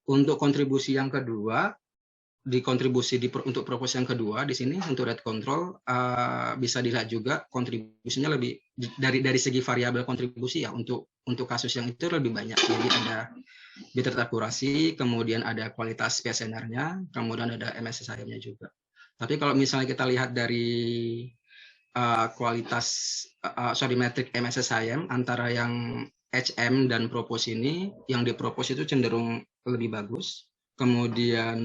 Speaker 4: Untuk kontribusi yang kedua, untuk proposal yang kedua di sini untuk rate control bisa dilihat juga kontribusinya lebih dari segi variabel kontribusi ya, untuk kasus yang itu lebih banyak. Jadi ada bitrate akurasi, kemudian ada kualitas PSNR-nya, kemudian ada MSSIM-nya juga. Tapi kalau misalnya kita lihat dari metrik MSSIM antara yang HM dan propose ini, yang dipropose itu cenderung lebih bagus. Kemudian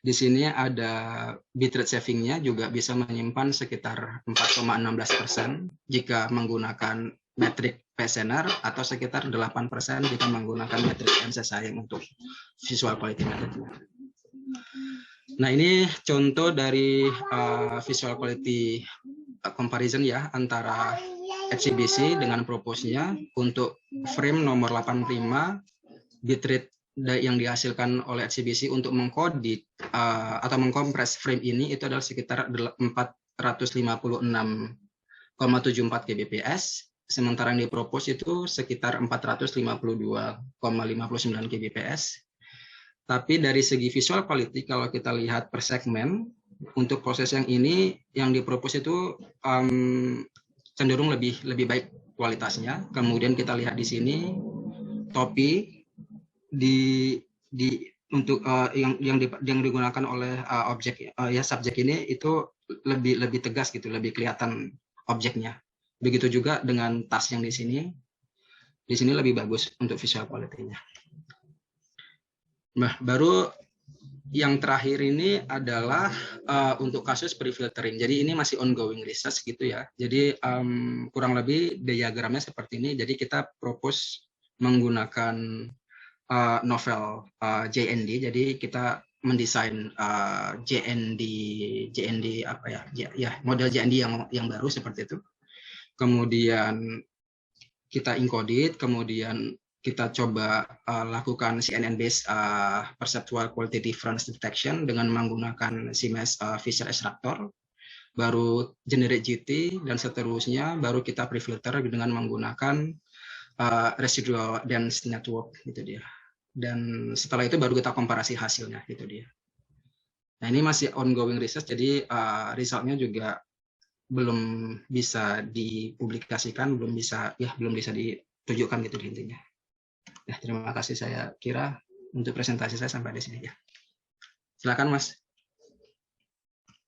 Speaker 4: di sini ada bitrate saving-nya juga bisa menyimpan sekitar 4,16% jika menggunakan metrik PSNR, atau sekitar 8% jika menggunakan metrik MSSIM untuk visual quality method. Nah, ini contoh dari visual quality comparison ya, antara HCBC dengan propose-nya. Untuk frame nomor 85, bitrate yang dihasilkan oleh HCBC untuk mengkodit atau mengkompres frame ini itu adalah sekitar 456,74 kbps, sementara yang dipropose itu sekitar 452,59 kbps. Tapi dari segi visual quality, kalau kita lihat per segmen, untuk proses yang ini yang dipropose itu cenderung lebih baik kualitasnya. Kemudian kita lihat di sini topi untuk yang digunakan oleh subjek ini itu lebih tegas gitu, lebih kelihatan objeknya. Begitu juga dengan tas yang di sini. Di sini lebih bagus untuk visual quality-nya. Nah, baru yang terakhir ini adalah untuk kasus pre-filtering. Jadi ini masih ongoing research gitu ya. Jadi kurang lebih diagramnya seperti ini. Jadi kita propose menggunakan novel JND. Jadi kita mendesain JND apa ya model JND yang baru seperti itu. Kemudian kita encode, kemudian kita coba lakukan CNN-based perceptual quality difference detection dengan menggunakan CMS Fisher extractor, baru generate GT dan seterusnya, baru kita pre-filter dengan menggunakan residual dense network gitu dia. Dan setelah itu baru kita komparasi hasilnya gitu dia. Nah ini masih ongoing research, jadi resultnya juga belum bisa dipublikasikan, belum bisa ditunjukkan gitu di intinya. Ya, terima kasih, saya kira untuk presentasi saya sampai di sini ya. Silakan Mas.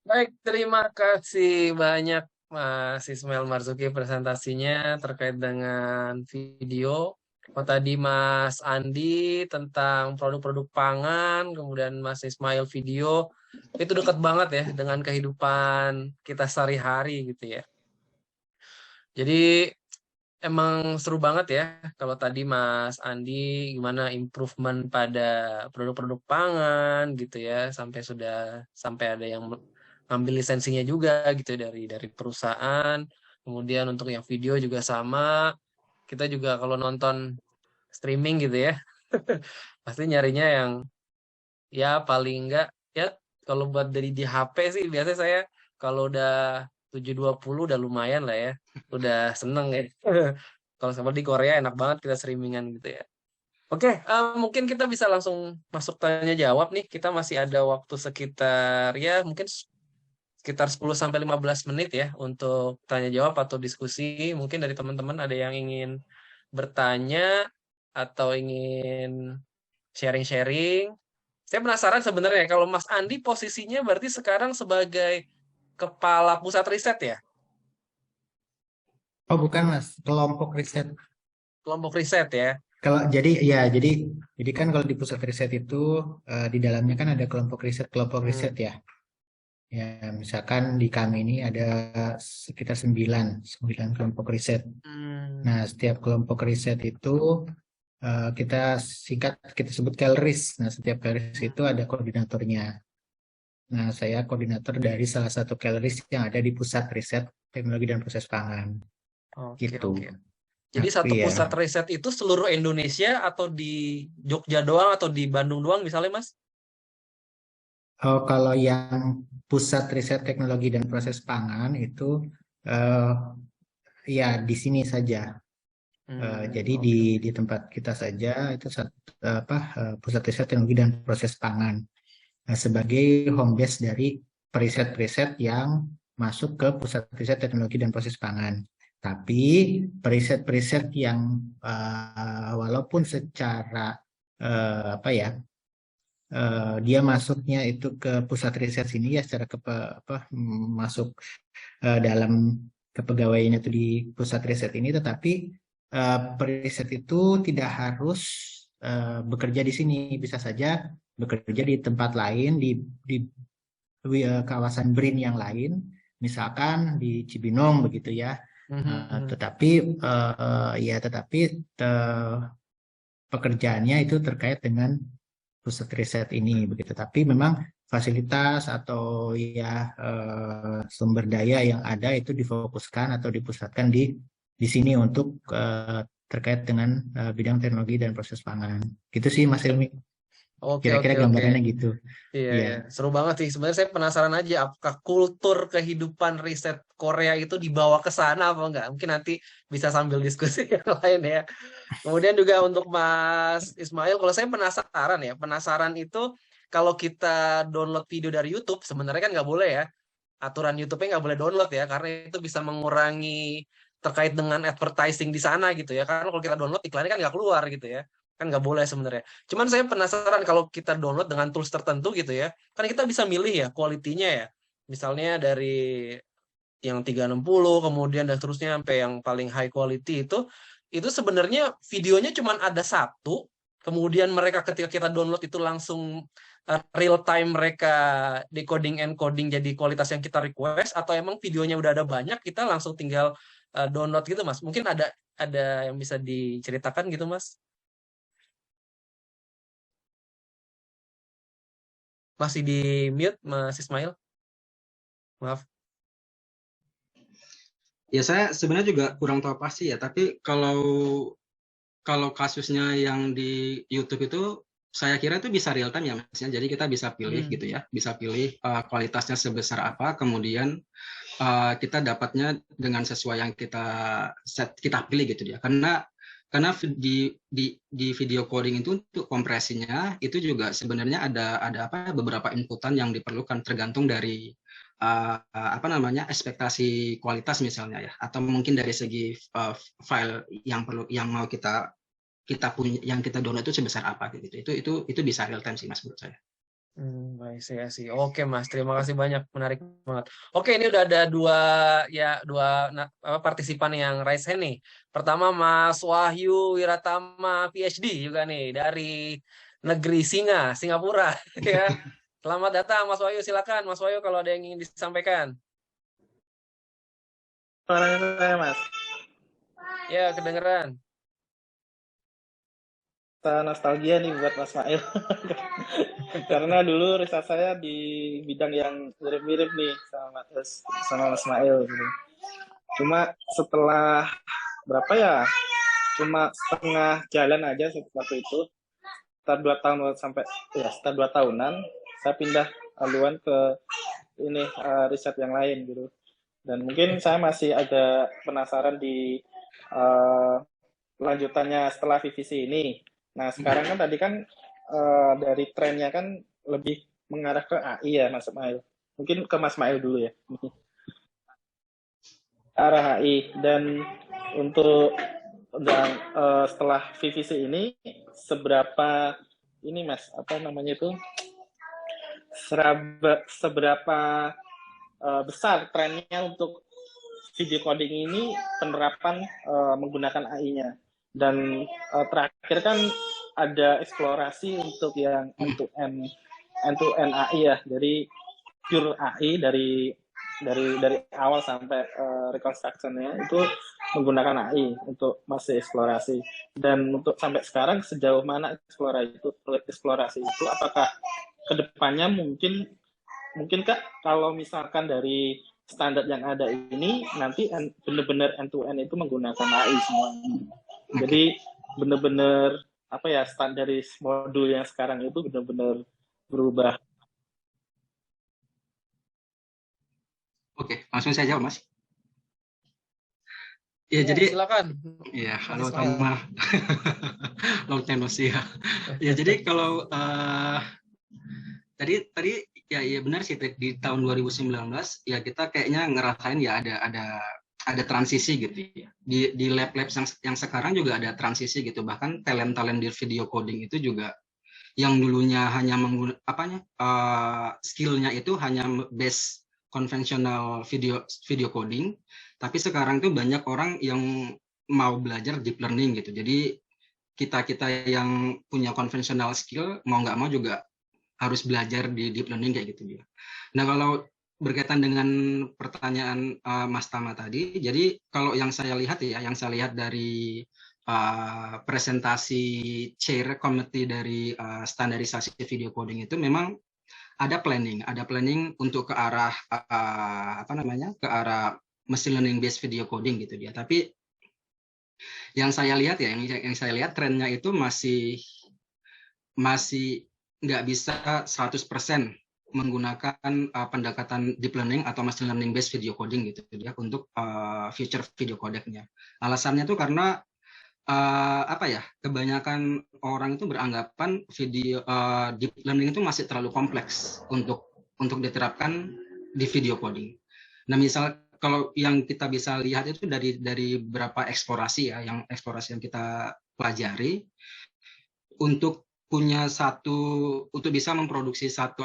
Speaker 1: Baik, terima kasih banyak Mas Ismail Marzuki presentasinya terkait dengan video. Tadi Mas Andi tentang produk-produk pangan, kemudian Mas Ismail video, itu dekat banget ya dengan kehidupan kita sehari-hari gitu ya. Jadi emang seru banget ya kalau tadi Mas Andi gimana improvement pada produk-produk pangan gitu ya, sampai ada yang ngambil lisensinya juga gitu dari perusahaan. Kemudian untuk yang video juga sama. Kita juga kalau nonton streaming gitu ya, pasti nyarinya yang ya paling enggak ya kalau buat dari di HP sih biasanya saya kalau udah 720 udah lumayan lah ya. Udah seneng ya. Kalau seperti di Korea enak banget kita streamingan gitu ya. Oke, mungkin kita bisa langsung masuk tanya jawab nih. Kita masih ada waktu sekitar ya mungkin sekitar 10-15 menit ya untuk tanya jawab atau diskusi. Mungkin dari teman-teman ada yang ingin bertanya atau ingin sharing-sharing. Saya penasaran sebenarnya kalau Mas Andi posisinya berarti sekarang sebagai kepala pusat riset ya?
Speaker 2: Oh bukan Mas, kelompok riset.
Speaker 1: Kelompok riset ya?
Speaker 2: Kalau jadi kan kalau di pusat riset itu di dalamnya kan ada kelompok riset ya. Ya, misalkan di kami ini ada sekitar 9 kelompok riset. Nah, setiap kelompok riset itu kita sebut kelris. Nah, setiap kelris itu ada koordinatornya. Nah, saya koordinator dari salah satu kelris yang ada di pusat riset teknologi dan proses pangan. Gitu.
Speaker 1: Jadi satu pusat riset itu seluruh Indonesia atau di Jogja doang atau di Bandung doang misalnya, Mas?
Speaker 2: Oh, kalau yang pusat riset teknologi dan proses pangan itu ya di sini saja. Jadi di tempat kita saja itu pusat riset teknologi dan proses pangan. Nah, sebagai home base dari periset-periset yang masuk ke pusat riset teknologi dan proses pangan. Tapi periset-periset yang walaupun secara dia masuknya itu ke pusat riset sini ya secara masuk dalam kepegawaian itu di pusat riset ini, tetapi periset itu tidak harus bekerja di sini, bisa saja bekerja di tempat lain di kawasan BRIN yang lain, misalkan di Cibinong begitu ya. Tetapi pekerjaannya itu terkait dengan pusat riset ini begitu. Tapi memang fasilitas atau ya sumber daya yang ada itu difokuskan atau dipusatkan di sini untuk terkait dengan bidang teknologi dan proses pangan. Gitu sih Mas Ilmi. Kira-kira gambarannya gitu.
Speaker 1: Iya. Seru banget sih. Sebenarnya saya penasaran aja apakah kultur kehidupan riset Korea itu dibawa ke sana apa enggak. Mungkin nanti bisa sambil diskusi yang lain ya. Kemudian juga untuk Mas Ismail, kalau saya penasaran itu kalau kita download video dari YouTube, sebenarnya kan nggak boleh ya. Aturan YouTube-nya nggak boleh download ya, karena itu bisa mengurangi terkait dengan advertising di sana gitu ya. Karena kalau kita download iklannya kan nggak keluar gitu ya. Kan nggak boleh sebenarnya. Cuman saya penasaran kalau kita download dengan tools tertentu gitu ya, kan kita bisa milih ya kualitinya ya. Misalnya dari yang 360, kemudian dan seterusnya sampai yang paling high quality itu itu sebenarnya videonya cuma ada satu, kemudian mereka ketika kita download itu langsung real time mereka decoding encoding jadi kualitas yang kita request, atau emang videonya udah ada banyak kita langsung tinggal download gitu Mas? Mungkin ada yang bisa diceritakan gitu Mas? Masih di mute Mas Ismail? Maaf.
Speaker 4: Ya saya sebenarnya juga kurang tahu pasti ya, tapi kalau kasusnya yang di YouTube itu saya kira itu bisa real time ya Mas ya. Jadi kita bisa pilih gitu ya, bisa pilih kualitasnya sebesar apa, kemudian kita dapatnya dengan sesuai yang kita pilih gitu ya. Karena di video coding itu untuk kompresinya itu juga sebenarnya ada beberapa inputan yang diperlukan tergantung dari ekspektasi kualitas misalnya ya, atau mungkin dari segi file yang mau kita punya, yang kita download itu sebesar apa gitu. Itu bisa real time sih Mas menurut saya.
Speaker 1: Baik, saya sih. Oke Mas, terima kasih banyak, menarik banget. Oke, ini udah ada dua partisipan yang raise hand nih. Pertama Mas Wahyu Wiratama PhD juga nih dari negeri Singa, Singapura ya. Selamat datang Mas Wahyu, silakan Mas Wahyu kalau ada yang ingin disampaikan.
Speaker 5: Suaranya saya Mas.
Speaker 1: Ya, kedengeran.
Speaker 5: Saya nostalgia nih buat Mas Mail. Karena dulu riset saya di bidang yang mirip-mirip nih sama Mas Mail gitu. Cuma setelah berapa ya? Cuma setengah jalan aja waktu itu. Setelah 2 tahun setelah 2 tahunan saya pindah haluan ke ini riset yang lain gitu. Dan mungkin saya masih agak penasaran di lanjutannya setelah VVC ini. Nah, sekarang kan tadi kan dari trennya kan lebih mengarah ke AI ya, Mas Mail. Mungkin ke Mas Mail dulu ya. Arah AI. Dan untuk setelah VVC ini, seberapa ini Mas, seberapa besar trennya untuk video coding ini penerapan menggunakan AI-nya. Dan terakhir kan ada eksplorasi untuk yang end-to-end AI ya, jadi pure AI dari awal sampai reconstruction-nya itu menggunakan AI untuk masih eksplorasi. Dan untuk sampai sekarang sejauh mana eksplorasi itu, apakah kedepannya mungkinkah kalau misalkan dari standar yang ada ini nanti benar-benar end-to-end itu menggunakan AI semuanya. Jadi benar-benar standaris modul yang sekarang itu benar-benar berubah.
Speaker 4: Oke, langsung saya jawab Mas. Ya, jadi
Speaker 1: silakan.
Speaker 4: Ya, halo Tama. Long time no see ya. Ya, jadi kalau tadi ya benar sih, di tahun 2019 ya kita kayaknya ngerasain ya ada transisi gitu ya. Di lab-lab yang sekarang juga ada transisi gitu. Bahkan talent di video coding itu juga yang dulunya hanya skillnya itu hanya base konvensional video coding, tapi sekarang tuh banyak orang yang mau belajar deep learning gitu. Jadi kita yang punya konvensional skill mau nggak mau juga harus belajar di deep learning kayak gitu dia. Nah, kalau berkaitan dengan pertanyaan Mas Tama tadi, jadi kalau yang saya lihat dari presentasi chair committee dari standarisasi video coding itu memang ada planning untuk ke arah ke arah machine learning based video coding gitu dia. Tapi yang saya lihat trennya itu masih nggak bisa 100% menggunakan pendekatan deep learning atau machine learning based video coding gitu ya untuk future video codecnya. Alasannya tuh karena kebanyakan orang itu beranggapan video deep learning itu masih terlalu kompleks untuk diterapkan di video coding. Nah, misal kalau yang kita bisa lihat itu dari beberapa eksplorasi ya, yang kita pelajari untuk bisa memproduksi satu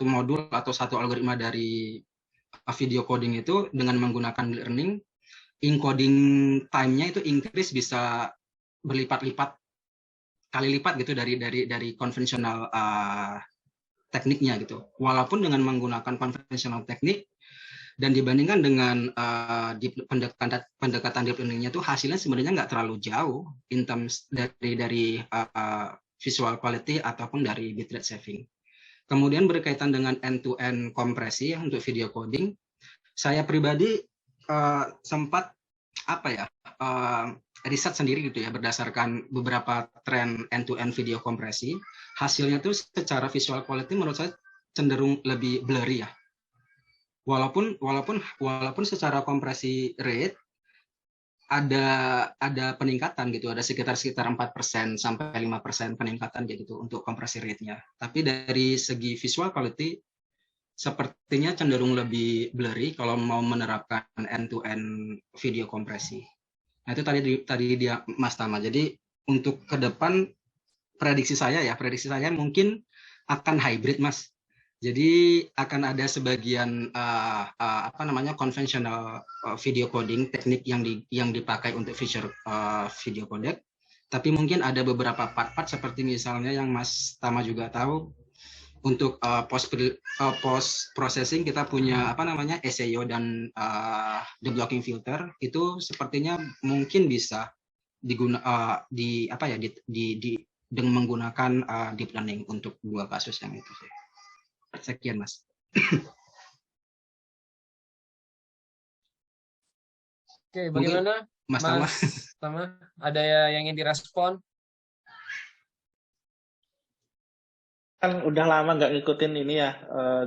Speaker 4: modul atau satu algoritma dari video coding itu dengan menggunakan learning encoding time-nya itu increase bisa berlipat-lipat kali lipat gitu dari konvensional tekniknya gitu. Walaupun dengan menggunakan konvensional teknik dan dibandingkan dengan pendekatan deep learning-nya tuh hasilnya sebenarnya nggak terlalu jauh in terms dari visual quality ataupun dari bitrate saving. Kemudian berkaitan dengan end-to-end kompresi untuk video coding, saya pribadi sempat riset sendiri gitu ya berdasarkan beberapa tren end-to-end video kompresi. Hasilnya tuh secara visual quality menurut saya cenderung lebih blurry ya. Walaupun secara kompresi rate ada peningkatan gitu, ada sekitar 4% sampai 5% peningkatan gitu untuk kompresi rate-nya. Tapi dari segi visual quality sepertinya cenderung lebih blurry kalau mau menerapkan end-to-end video kompresi. Nah, itu tadi dia Mas Tama. Jadi untuk ke depan prediksi saya mungkin akan hybrid, Mas. Jadi akan ada sebagian konvensional video coding teknik yang dipakai untuk feature video codec. Tapi mungkin ada beberapa part-part seperti misalnya yang Mas Tama juga tahu, untuk post processing kita punya SEO dan deblocking filter, itu sepertinya mungkin bisa dengan menggunakan deep learning untuk dua kasus yang itu. Sekian, Mas.
Speaker 1: Oke, bagaimana
Speaker 4: Mas
Speaker 1: Tama? Ada yang ingin direspon?
Speaker 5: Kan udah lama nggak ngikutin ini ya,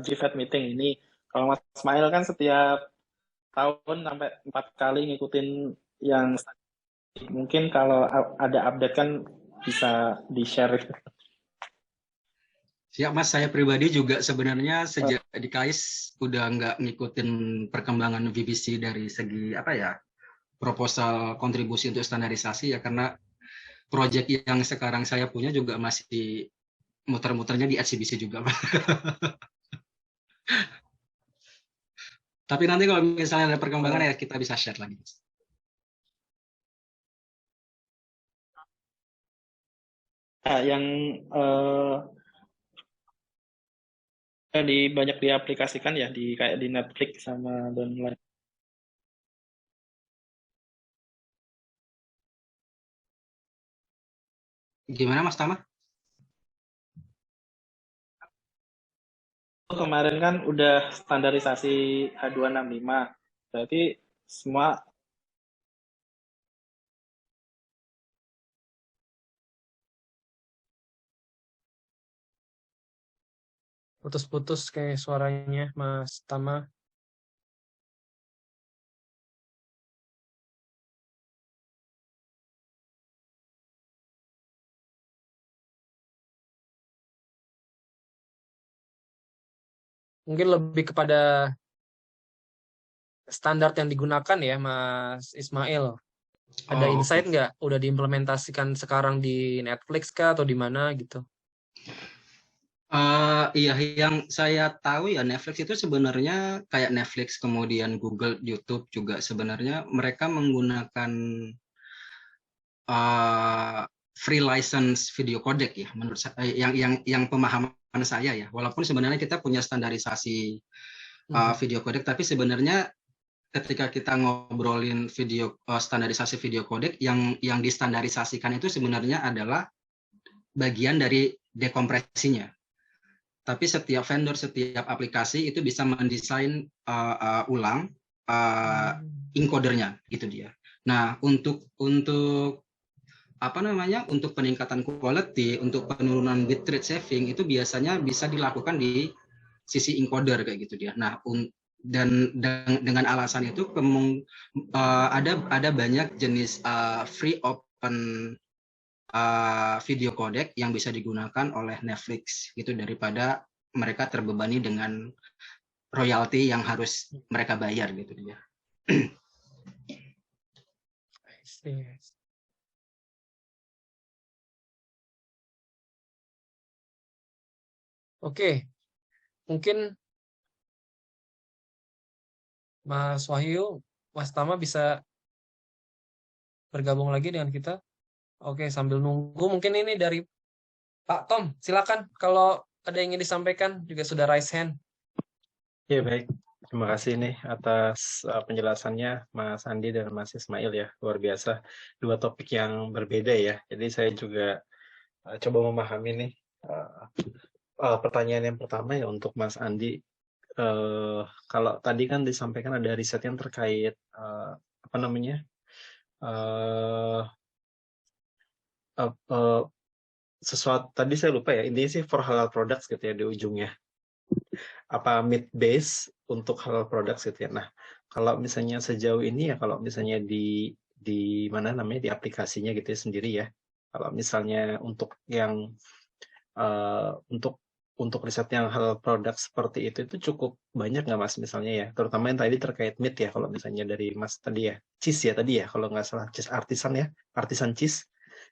Speaker 5: GFET meeting ini. Kalau Mas Ismail kan setiap tahun sampai 4 kali ngikutin yang mungkin kalau ada update kan bisa di-share.
Speaker 4: Siap, Mas. Saya pribadi juga sebenarnya sejak di KAIS udah nggak ngikutin perkembangan VBC dari segi proposal kontribusi untuk standarisasi ya, karena proyek yang sekarang saya punya juga masih muter-muternya di HCBC juga. Tapi nanti kalau misalnya ada perkembangan ya kita bisa share lagi.
Speaker 5: Yang banyak diaplikasikan ya kayak di Netflix sama dan lain.
Speaker 4: Gimana Mas Tama?
Speaker 5: Kemarin kan udah standarisasi H265, berarti semua
Speaker 1: Putus-putus kayak suaranya Mas Tama. Mungkin lebih kepada standar yang digunakan ya Mas Ismail. Ada insight nggak? Udah diimplementasikan sekarang di Netflix kah atau di mana gitu?
Speaker 4: Iya, yang saya tahu ya Netflix itu sebenarnya kayak Netflix, kemudian Google, YouTube juga sebenarnya mereka menggunakan free license video codec ya, menurut saya, yang pemahaman saya ya. Walaupun sebenarnya kita punya standarisasi video codec, tapi sebenarnya ketika kita ngobrolin standarisasi video codec, yang distandarisasikan itu sebenarnya adalah bagian dari dekompresinya. Tapi setiap vendor, setiap aplikasi itu bisa mendesain ulang encodernya, itu dia. Nah, untuk peningkatan quality, untuk penurunan bitrate saving itu biasanya bisa dilakukan di sisi encoder kayak gitu dia. Nah, dan dengan alasan itu ada banyak jenis free open video codec yang bisa digunakan oleh Netflix gitu, daripada mereka terbebani dengan royalti yang harus mereka bayar gitu dia.
Speaker 1: Oke, mungkin Mas Wahyu, Mas Tama bisa bergabung lagi dengan kita. Oke, sambil nunggu mungkin ini dari Pak Tom, silakan kalau ada yang ingin disampaikan juga sudah raise hand.
Speaker 3: Ya baik, terima kasih nih atas penjelasannya Mas Andi dan Mas Ismail ya, luar biasa. Dua topik yang berbeda ya, jadi saya juga coba memahami nih. Pertanyaan yang pertama ya untuk Mas Andi, kalau tadi kan disampaikan ada riset yang terkait apa namanya sesuatu tadi saya lupa ya, intinya sih for halal products gitu ya di ujungnya. Apa meat base untuk halal products gitu ya. Nah, kalau misalnya sejauh ini ya, kalau misalnya di mana namanya di aplikasinya gitu ya sendiri ya. Kalau misalnya untuk yang untuk riset yang halal produk seperti itu cukup banyak nggak Mas misalnya ya, terutama yang tadi terkait meat ya, kalau misalnya dari Mas tadi ya, cheese ya tadi ya, kalau nggak salah cheese artisan ya, artisan cheese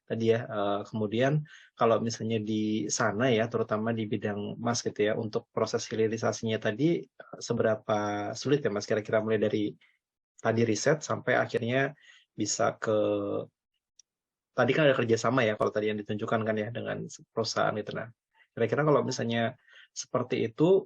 Speaker 3: tadi ya. Kemudian kalau misalnya di sana ya, terutama di bidang Mas gitu ya, untuk proses hilirisasinya tadi seberapa sulit ya Mas kira-kira mulai dari tadi riset sampai akhirnya bisa ke tadi kan ada kerjasama ya kalau tadi yang ditunjukkan kan ya dengan perusahaan itu. Nah, kira-kira kalau misalnya seperti itu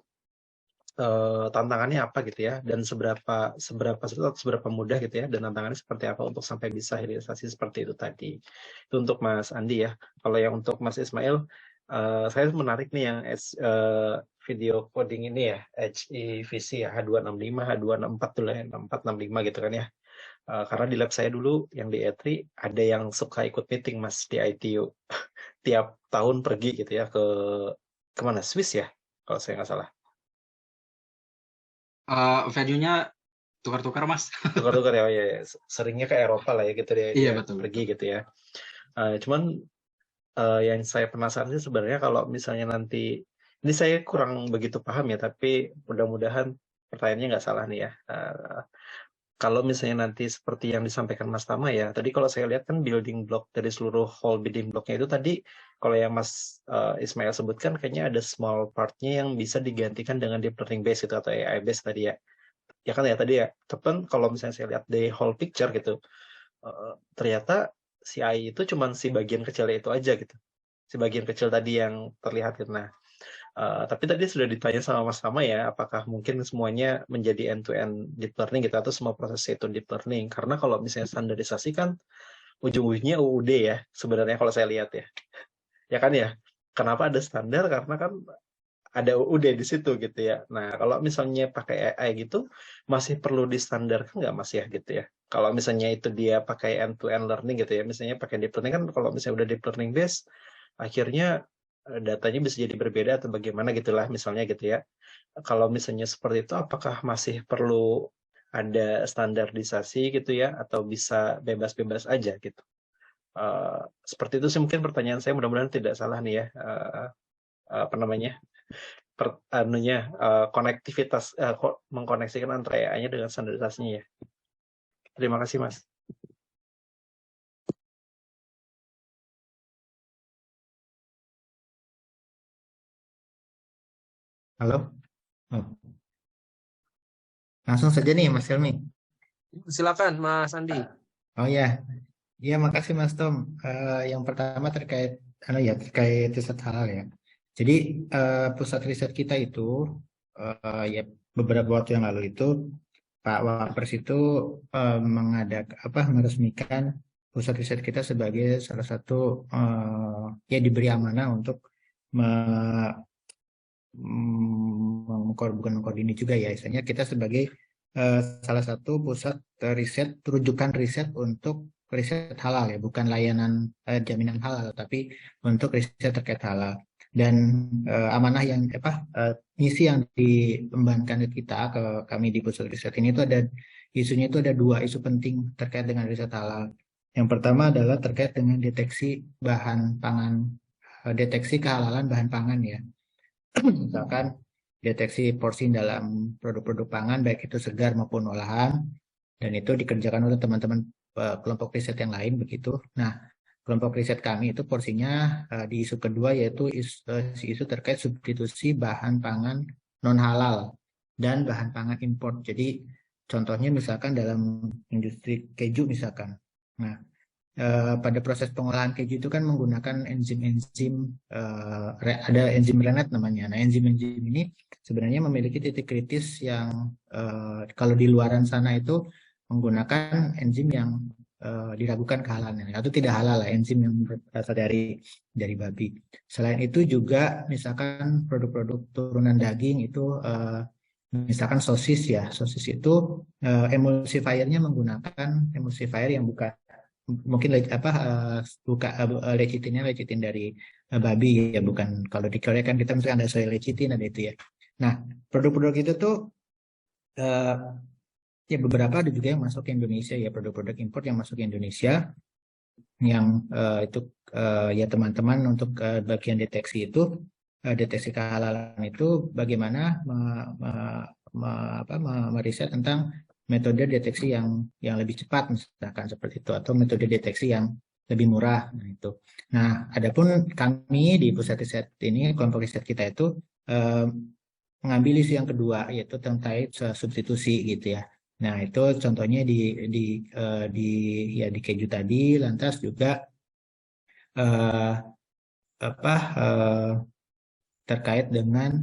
Speaker 3: tantangannya apa gitu ya, dan seberapa mudah gitu ya, dan tantangannya seperti apa untuk sampai bisa hilirisasi seperti itu tadi. Itu untuk Mas Andi ya. Kalau yang untuk Mas Ismail, saya menarik nih yang video coding ini ya, HEVC ya, H265, H264 dulu ya, 6465 gitu kan ya. Karena di lab saya dulu yang di E3 ada yang suka ikut meeting Mas di ITU tiap tahun pergi gitu ya ke kemana, Swiss ya kalau saya nggak salah.
Speaker 4: Value-nya tukar-tukar Mas.
Speaker 3: Tukar-tukar ya, ya, seringnya ke Eropa lah ya gitu dia,
Speaker 4: Iya,
Speaker 3: dia
Speaker 4: betul,
Speaker 3: pergi
Speaker 4: betul.
Speaker 3: gitu ya. Cuman yang saya penasaran sih sebenarnya kalau misalnya nanti ini saya kurang begitu paham ya, tapi mudah-mudahan pertanyaannya nggak salah nih ya. Kalau misalnya nanti seperti yang disampaikan Mas Tama ya, tadi kalau saya lihat kan building block dari seluruh whole building blocknya itu tadi, kalau yang Mas Ismail sebutkan kayaknya ada small part-nya yang bisa digantikan dengan deep learning base itu atau AI base tadi ya. Ya kan ya tadi ya, tapi kalau misalnya saya lihat the whole picture gitu, ternyata si AI itu cuma si bagian kecilnya itu aja gitu. Si bagian kecil tadi yang terlihat gitu. Nah, tapi tadi sudah ditanya sama Mas Tama ya, apakah mungkin semuanya menjadi end-to-end deep learning gitu, atau semua proses itu deep learning? Karena kalau misalnya standarisasi kan ujung-ujungnya UUD ya, sebenarnya kalau saya lihat ya. Ya kan ya, kenapa ada standar? Karena kan ada UUD di situ gitu ya. Nah, kalau misalnya pakai AI gitu, masih perlu distandarkan nggak Mas ya gitu ya? Kalau misalnya itu dia pakai end-to-end learning gitu ya, misalnya pakai deep learning kan kalau misalnya udah deep learning base, akhirnya datanya bisa jadi berbeda atau bagaimana gitulah misalnya gitu ya. Kalau misalnya seperti itu, apakah masih perlu ada standarisasi gitu ya, atau bisa bebas-bebas aja gitu? Seperti itu sih mungkin pertanyaan saya, mudah-mudahan tidak salah nih ya. Apa namanya? Konektivitas, mengkoneksikan antara AI-nya dengan standarisasinya ya. Terima kasih Mas.
Speaker 2: Halo? Oh. Langsung saja nih Mas Helmi.
Speaker 1: Silakan Mas Andi.
Speaker 2: Oh ya, ya makasih Mas Tom. Yang pertama terkait terkait riset halal ya. Jadi pusat riset kita itu ya beberapa waktu yang lalu itu Pak Wapres itu meresmikan pusat riset kita sebagai salah satu diberi amanah untuk mengkoordinir juga ya, misalnya kita sebagai salah satu pusat riset, rujukan riset untuk riset halal ya, bukan layanan jaminan halal, tapi untuk riset terkait halal. Dan amanah yang misi yang diembankan kita ke kami di pusat riset ini itu isunya itu ada dua isu penting terkait dengan riset halal. Yang pertama adalah terkait dengan deteksi bahan pangan, deteksi kehalalan bahan pangan ya. Misalkan deteksi porsi dalam produk-produk pangan baik itu segar maupun olahan, dan itu dikerjakan oleh teman-teman kelompok riset yang lain begitu. Nah, kelompok riset kami itu porsinya di isu kedua yaitu isu terkait substitusi bahan pangan non halal dan bahan pangan impor. Jadi contohnya misalkan dalam industri keju misalkan. Nah, pada proses pengolahan keju itu kan menggunakan enzim-enzim, ada enzim Rennet namanya. Nah, enzim-enzim ini sebenarnya memiliki titik kritis yang kalau di luaran sana itu menggunakan enzim yang diragukan kehalalannya atau tidak halal lah, enzim yang berasal dari babi. Selain itu juga misalkan produk-produk turunan daging itu misalkan sosis ya, sosis itu emulsifiernya menggunakan emulsifier yang bukan mungkin lecithin dari babi ya, bukan. Kalau di Korea kan kita misalkan ada soy lecithin, ada itu ya. Nah, produk-produk itu tuh ya beberapa ada juga yang masuk ke Indonesia ya, produk-produk impor yang masuk ke Indonesia yang itu ya teman-teman untuk bagian deteksi itu, deteksi kehalalan itu bagaimana meriset tentang metode deteksi yang lebih cepat misalkan seperti itu, atau metode deteksi yang lebih murah. Nah, itu. Nah, adapun kami di pusat riset ini, kelompok riset kita itu mengambil isu yang kedua, yaitu tentang substitusi gitu ya. Nah, itu contohnya di keju tadi, lantas juga terkait dengan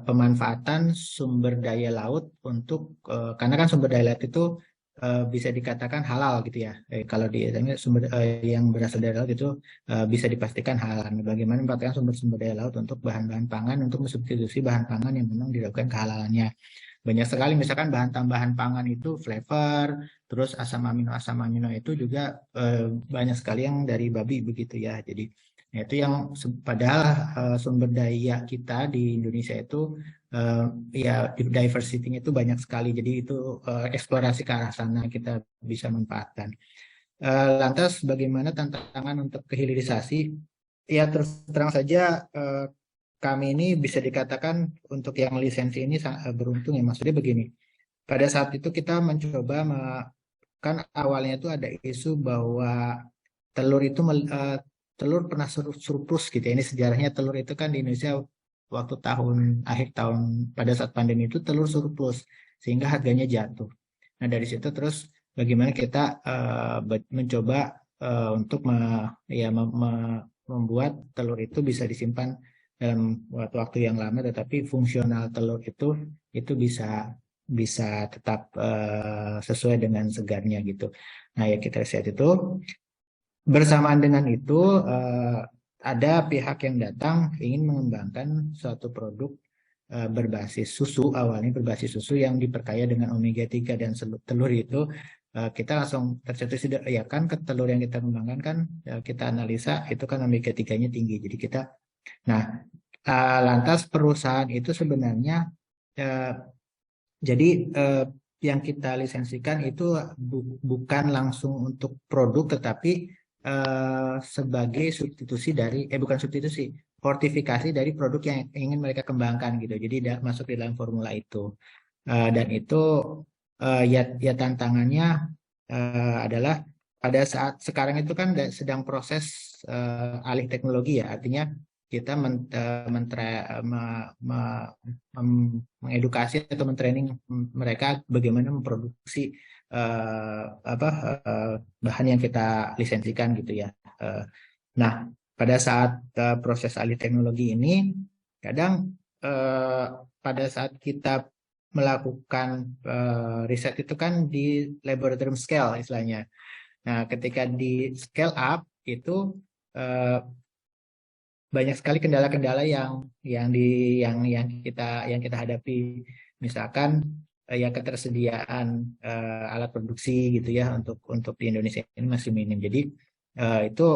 Speaker 2: pemanfaatan sumber daya laut untuk karena kan sumber daya laut itu bisa dikatakan halal gitu ya. Kalau di sumber yang berasal dari laut itu bisa dipastikan halal. Bagaimana memanfaatkan sumber-sumber daya laut untuk bahan-bahan pangan untuk mensubstitusi bahan pangan yang memang dilakukan kehalalannya. Banyak sekali misalkan bahan tambahan pangan itu flavor, terus asam amino itu juga banyak sekali yang dari babi begitu ya. Jadi itu yang padahal sumber daya kita di Indonesia itu ya diversity itu banyak sekali. Jadi itu eksplorasi ke arah sana kita bisa manfaatkan. Lantas bagaimana tantangan untuk kehilirisasi? Ya terus terang saja kami ini bisa dikatakan untuk yang lisensi ini sangat beruntung ya. Maksudnya begini, pada saat itu kita mencoba kan awalnya itu ada isu bahwa telur itu telur pernah surplus gitu ya. Ini sejarahnya telur itu kan di Indonesia waktu akhir tahun pada saat pandemi itu telur surplus sehingga harganya jatuh. Nah, dari situ terus bagaimana kita mencoba untuk membuat telur itu bisa disimpan dalam waktu yang lama, tetapi fungsional telur itu bisa tetap sesuai dengan segarnya gitu. Nah, ya kita lihat itu. Bersamaan dengan itu, ada pihak yang datang ingin mengembangkan suatu produk berbasis susu, awalnya berbasis susu yang diperkaya dengan omega 3 dan telur itu kita langsung tercetus, ya kan telur yang kita kembangkan kan kita analisa itu kan omega 3-nya tinggi. Jadi kita, nah lantas perusahaan itu sebenarnya jadi yang kita lisensikan itu bukan langsung untuk produk, tetapi sebagai substitusi dari bukan substitusi, fortifikasi dari produk yang ingin mereka kembangkan gitu. Jadi masuk di dalam formula itu dan itu ya tantangannya adalah pada saat sekarang itu kan sedang proses alih teknologi ya, artinya kita mengedukasi atau mentraining mereka bagaimana memproduksi bahan yang kita lisensikan gitu ya. Nah, pada saat proses alih teknologi ini, kadang pada saat kita melakukan riset itu kan di laboratorium scale istilahnya. Nah, ketika di scale up itu banyak sekali kendala-kendala yang kita hadapi, misalkan ya ketersediaan alat produksi gitu ya untuk di Indonesia ini masih minim. Jadi itu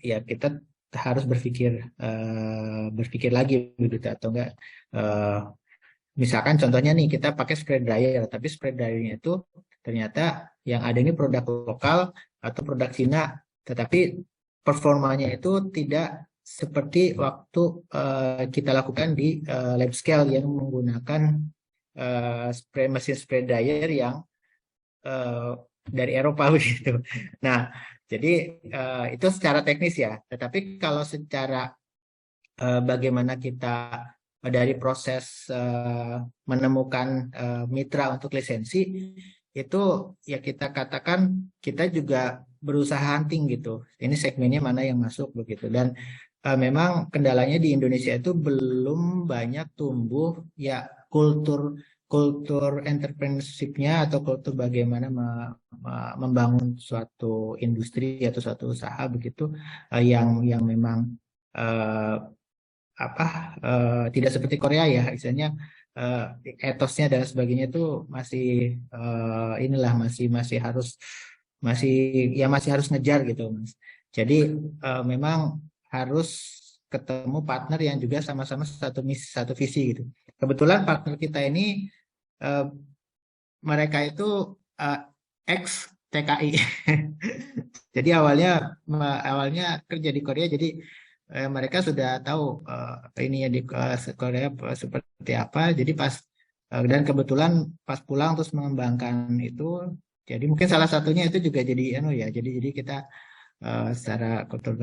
Speaker 2: ya kita harus berpikir lagi begitu, atau enggak misalkan contohnya nih kita pakai spray dryer, tapi spray dryernya itu ternyata yang ada ini produk lokal atau produk Cina, tetapi performanya itu tidak seperti waktu kita lakukan di lab scale yang menggunakan mesin spray dryer yang dari Eropa begitu. Nah, jadi itu secara teknis ya. Tetapi kalau secara bagaimana kita dari proses menemukan mitra untuk lisensi itu ya kita katakan kita juga berusaha hunting gitu. Ini segmennya mana yang masuk begitu. Dan memang kendalanya di Indonesia itu belum banyak tumbuh ya kultur entrepreneurship-nya atau kultur bagaimana membangun suatu industri atau suatu usaha begitu yang memang eh, tidak seperti Korea ya, misalnya etosnya dan sebagainya itu masih inilah masih harus masih masih harus ngejar gitu Mas. Jadi memang harus ketemu partner yang juga sama-sama satu misi satu visi gitu. Kebetulan partner kita ini eh, mereka itu eh, ex TKI. Jadi awalnya kerja di Korea, jadi mereka sudah tahu ini ya di Korea seperti apa. Jadi pas dan kebetulan pas pulang terus mengembangkan itu, jadi mungkin salah satunya itu juga jadi ya. Jadi kita secara kultur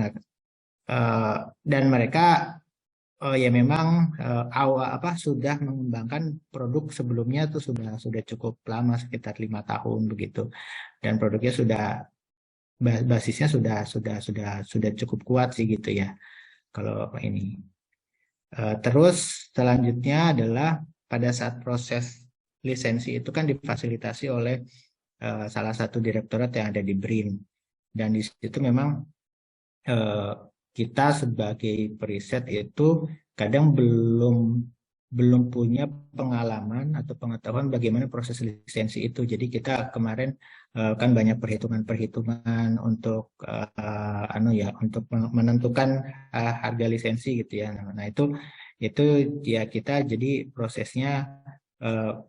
Speaker 2: dan mereka ya memang awal sudah mengembangkan produk sebelumnya tuh sudah cukup lama sekitar 5 tahun begitu, dan produknya basisnya sudah cukup kuat sih gitu ya kalau ini. Terus selanjutnya adalah pada saat proses lisensi itu kan difasilitasi oleh salah satu direktorat yang ada di BRIN, dan di situ memang kita sebagai periset itu kadang belum punya pengalaman atau pengetahuan bagaimana proses lisensi itu. Jadi kita kemarin kan banyak perhitungan untuk untuk menentukan harga lisensi gitu ya. Nah itu ya kita jadi prosesnya uh,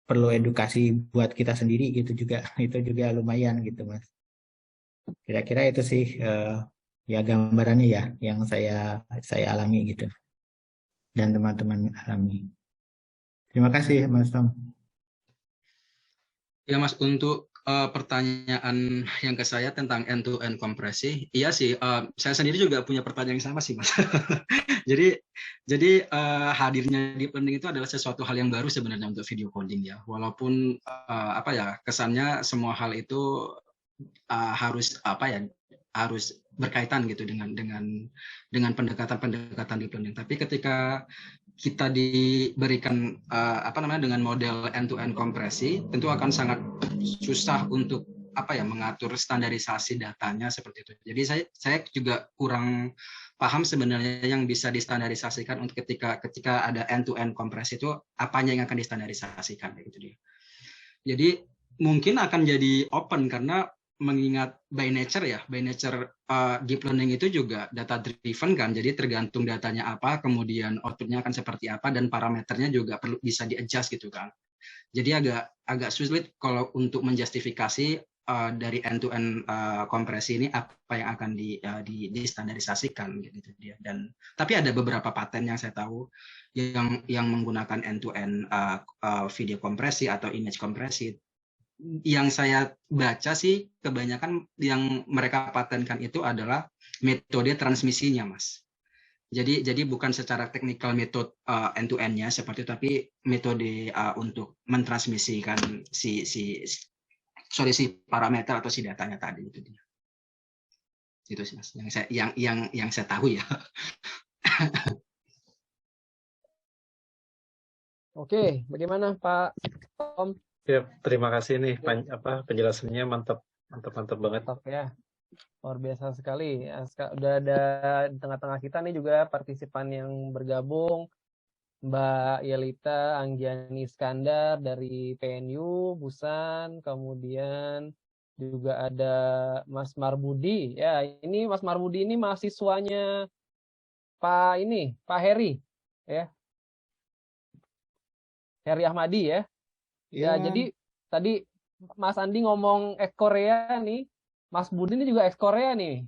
Speaker 2: perlu edukasi buat kita sendiri gitu juga. Itu juga lumayan gitu Mas. Kira-kira itu sih ya gambarannya ya yang saya alami gitu dan teman-teman alami. Terima kasih Mas Tom.
Speaker 4: Ya Mas, untuk pertanyaan yang ke saya tentang end-to-end kompresi, iya sih, saya sendiri juga punya pertanyaan yang sama sih Mas. jadi hadirnya deep learning itu adalah sesuatu hal yang baru sebenarnya untuk video coding ya. Walaupun kesannya semua hal itu harus berkaitan gitu dengan pendekatan deep learning. Tapi ketika kita diberikan dengan model end-to-end kompresi, tentu akan sangat susah untuk mengatur standarisasi datanya seperti itu. Jadi saya juga kurang paham sebenarnya yang bisa distandarisasikan untuk ketika ada end-to-end kompresi itu apanya yang akan distandarisasikan gitu dia. Jadi mungkin akan jadi open karena mengingat by nature deep learning itu juga data driven kan, jadi tergantung datanya apa, kemudian outputnya akan seperti apa, dan parameternya juga perlu bisa di-adjust gitu kan. Jadi agak sulit kalau untuk menjustifikasi dari end-to-end kompresi ini apa yang akan distandarisasikan gitu dia. Dan tapi ada beberapa paten yang saya tahu yang menggunakan end-to-end video kompresi atau image kompresi. Yang saya baca sih kebanyakan yang mereka patenkan itu adalah metode transmisinya, Mas. Jadi bukan secara teknikal metode end-to-end-nya seperti itu, tapi metode untuk mentransmisikan si parameter atau si datanya tadi itu dia. Itu sih Mas yang saya tahu ya.
Speaker 6: Oke, bagaimana Pak Tom?
Speaker 3: Ya, terima kasih nih penjelasannya mantap banget.
Speaker 6: Mantap ya. Luar biasa sekali. Udah ada di tengah-tengah kita nih juga partisipan yang bergabung. Mbak Yelita Anggiani Iskandar dari PNU Busan, kemudian juga ada Mas Marbudi. Ya, ini Mas Marbudi ini mahasiswanya Pak Heri ya. Heri Ahmadi ya. Ya, jadi tadi Mas Andi ngomong ex Korea nih, Mas Budi ini juga ex Korea nih.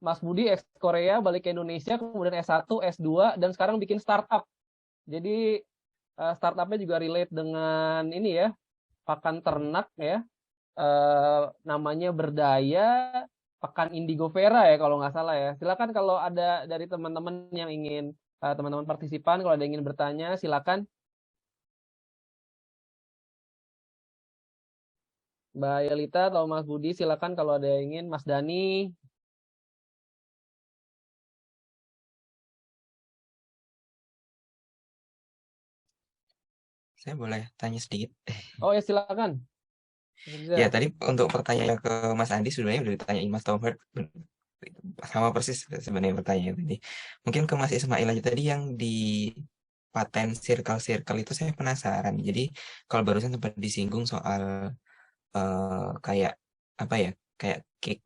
Speaker 6: Mas Budi ex Korea balik ke Indonesia, kemudian S1, S2, dan sekarang bikin startup. Jadi startupnya juga relate dengan ini ya, pakan ternak ya, namanya Berdaya Pakan Indigo Vera ya kalau nggak salah ya. Silakan kalau ada dari teman-teman yang ingin, teman-teman partisipan kalau ada yang ingin bertanya, silakan. Mbak Yelita atau Mas Budi, silakan kalau ada yang ingin. Mas Dani.
Speaker 7: Saya boleh tanya sedikit?
Speaker 6: Oh ya, silakan.
Speaker 7: Ya, tadi untuk pertanyaan ke Mas Andi sebenarnya udah ditanyain Mas Tomfert. Sama persis sebenarnya pertanyaan tadi. Mungkin ke Mas Ismail aja tadi yang di paten circle itu saya penasaran. Jadi kalau barusan sempat disinggung soal kayak apa ya? Kayak kick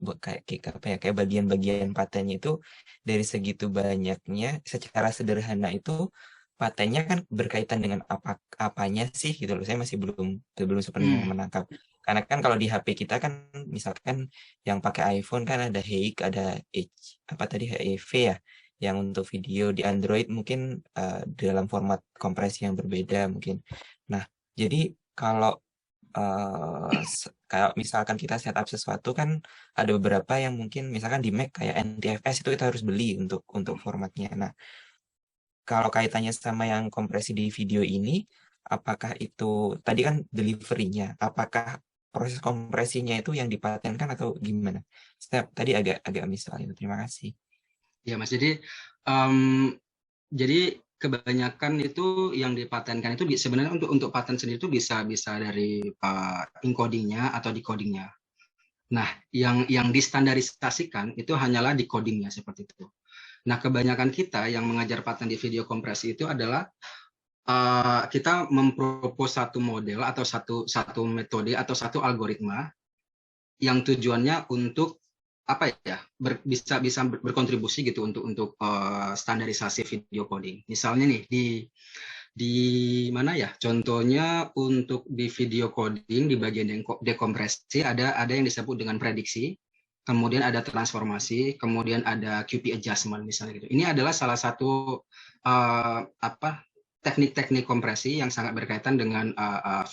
Speaker 7: apa ya? Kayak bagian-bagian patennya itu dari segitu banyaknya secara sederhana itu patennya kan berkaitan dengan apanya sih gitu loh. Saya masih belum sepenuhnya menangkap. Karena kan kalau di HP kita kan misalkan yang pakai iPhone kan ada HEIC, ada apa tadi HEV ya, yang untuk video. Di Android mungkin dalam format kompresi yang berbeda mungkin. Nah, jadi kalau kayak misalkan kita setup sesuatu kan ada beberapa yang mungkin misalkan di Mac kayak NTFS itu kita harus beli untuk formatnya. Nah, kalau kaitannya sama yang kompresi di video ini, apakah itu tadi kan delivery-nya, apakah proses kompresinya itu yang dipatenkan atau gimana? Tadi agak misalnya. Terima kasih.
Speaker 4: Ya Mas, jadi kebanyakan itu yang dipatenkan itu sebenarnya untuk paten sendiri itu bisa dari encodingnya atau decodingnya. Nah, yang distandarisasikan itu hanyalah decodingnya seperti itu. Nah, kebanyakan kita yang mengajar paten di video kompresi itu adalah kita mempropos satu model atau satu metode atau satu algoritma yang tujuannya untuk apa ya bisa berkontribusi gitu untuk standarisasi video coding. Misalnya nih di mana ya contohnya untuk di video coding di bagian dekompresi ada yang disebut dengan prediksi, kemudian ada transformasi, kemudian ada QP adjustment misalnya gitu. Ini adalah salah satu teknik-teknik kompresi yang sangat berkaitan dengan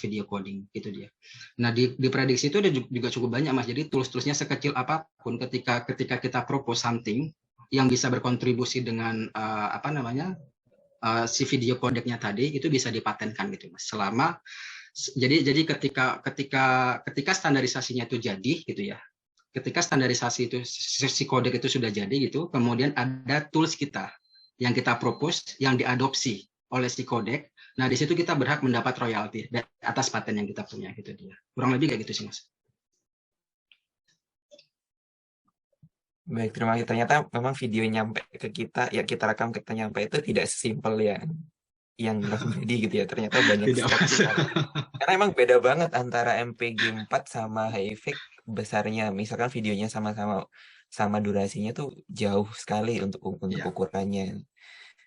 Speaker 4: video coding gitu dia. Nah di prediksi itu ada juga cukup banyak Mas. Jadi tools-toolsnya sekecil apapun ketika kita propose something yang bisa berkontribusi dengan si video codeknya tadi itu bisa dipatenkan gitu Mas. Jadi ketika standarisasinya itu jadi gitu ya. Ketika standarisasi itu si kodek itu sudah jadi gitu, kemudian ada tools kita yang kita propose yang diadopsi oleh si kodek. Nah, di situ kita berhak mendapat royalti atas paten yang kita punya gitu dia. Kurang lebih kayak gitu sih, Mas.
Speaker 7: Baik, terima kasih. Ternyata memang video nyampe ke kita, ya kita rekam kita nyampe itu tidak sesimpel yang jadi gitu ya. Ternyata banyak step. Karena emang beda banget antara MPG 4 sama HEVC besarnya. Misalkan videonya sama durasinya tuh jauh sekali untuk ukurannya.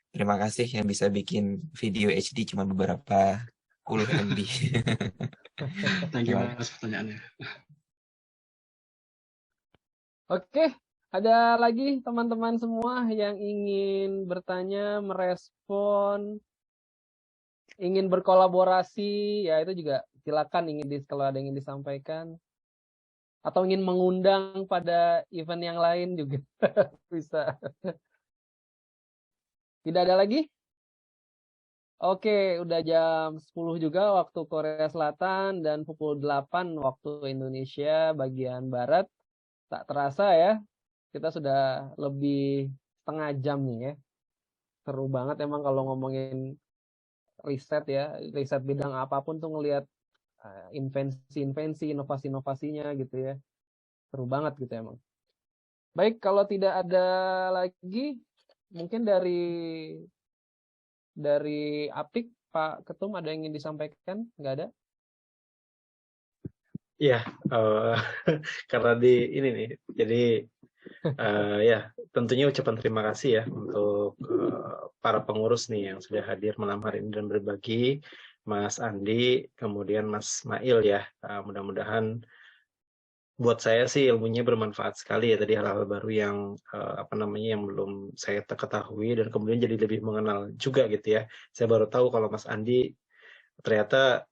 Speaker 7: Terima kasih yang bisa bikin video HD cuma beberapa puluh MB.
Speaker 4: Thank you Mas pertanyaannya.
Speaker 6: Oke, ada lagi teman-teman semua yang ingin bertanya, merespon, ingin berkolaborasi, ya itu juga silakan kalau ada yang ingin disampaikan. Atau ingin mengundang pada event yang lain juga bisa. Tidak ada lagi? Oke, udah jam 10 juga waktu Korea Selatan dan pukul 8 waktu Indonesia bagian Barat. Tak terasa ya, kita sudah lebih setengah jam nih ya. Seru banget emang kalau ngomongin riset ya, riset bidang apapun tuh ngelihat invensi-invensi, inovasi-inovasinya gitu ya. Seru banget gitu emang. Baik, kalau tidak ada lagi, mungkin dari Apik, Pak Ketum ada yang ingin disampaikan? Nggak ada?
Speaker 3: Iya, karena ini nih, jadi ya tentunya ucapan terima kasih ya untuk para pengurus nih yang sudah hadir malam hari ini dan berbagi, Mas Andi, kemudian Mas Mail ya, mudah-mudahan buat saya sih ilmunya bermanfaat sekali ya, tadi hal-hal baru yang yang belum saya ketahui dan kemudian jadi lebih mengenal juga gitu ya. Saya baru tahu kalau Mas Andi ternyata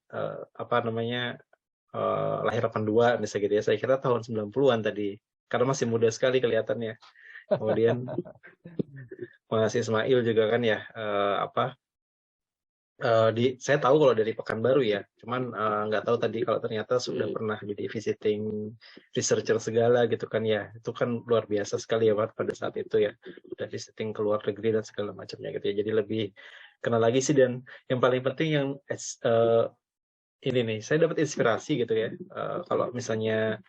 Speaker 3: lahir 82 misalnya gitu ya. Saya kira tahun 90-an tadi. Karena masih muda sekali kelihatannya. Kemudian Mas Ismail juga kan ya saya tahu kalau dari Pekanbaru ya, cuman nggak tahu tadi kalau ternyata sudah pernah jadi visiting researcher segala gitu kan ya, itu kan luar biasa sekali ya pada saat itu ya, udah visiting ke luar negeri dan segala macamnya gitu ya, jadi lebih kenal lagi sih. Dan yang paling penting yang ini nih, saya dapat inspirasi gitu ya, kalau misalnya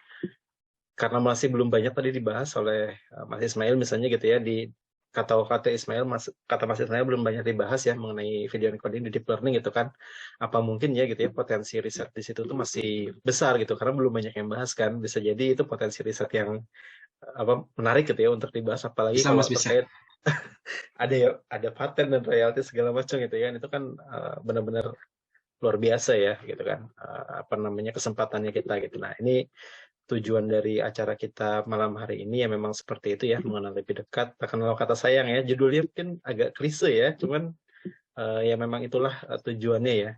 Speaker 3: karena masih belum banyak tadi dibahas oleh Mas Ismail misalnya gitu ya, di kata Ismail, kata Mas Ismail belum banyak dibahas ya mengenai video encoding di deep learning gitu kan. Apa mungkin ya gitu ya potensi riset di situ tuh masih besar gitu karena belum banyak yang bahas kan. Bisa jadi itu potensi riset yang menarik gitu ya untuk dibahas, apalagi
Speaker 4: Bisa
Speaker 3: kalau
Speaker 4: Mas, bisa.
Speaker 3: terkait ada paten dan royalti segala macam gitu kan. Itu kan benar-benar luar biasa ya gitu kan, kesempatannya kita gitu. Nah, ini tujuan dari acara kita malam hari ini ya memang seperti itu ya, mengenal lebih dekat. Tak kenal kata sayang ya, judulnya mungkin agak klise ya, cuman ya memang itulah tujuannya ya.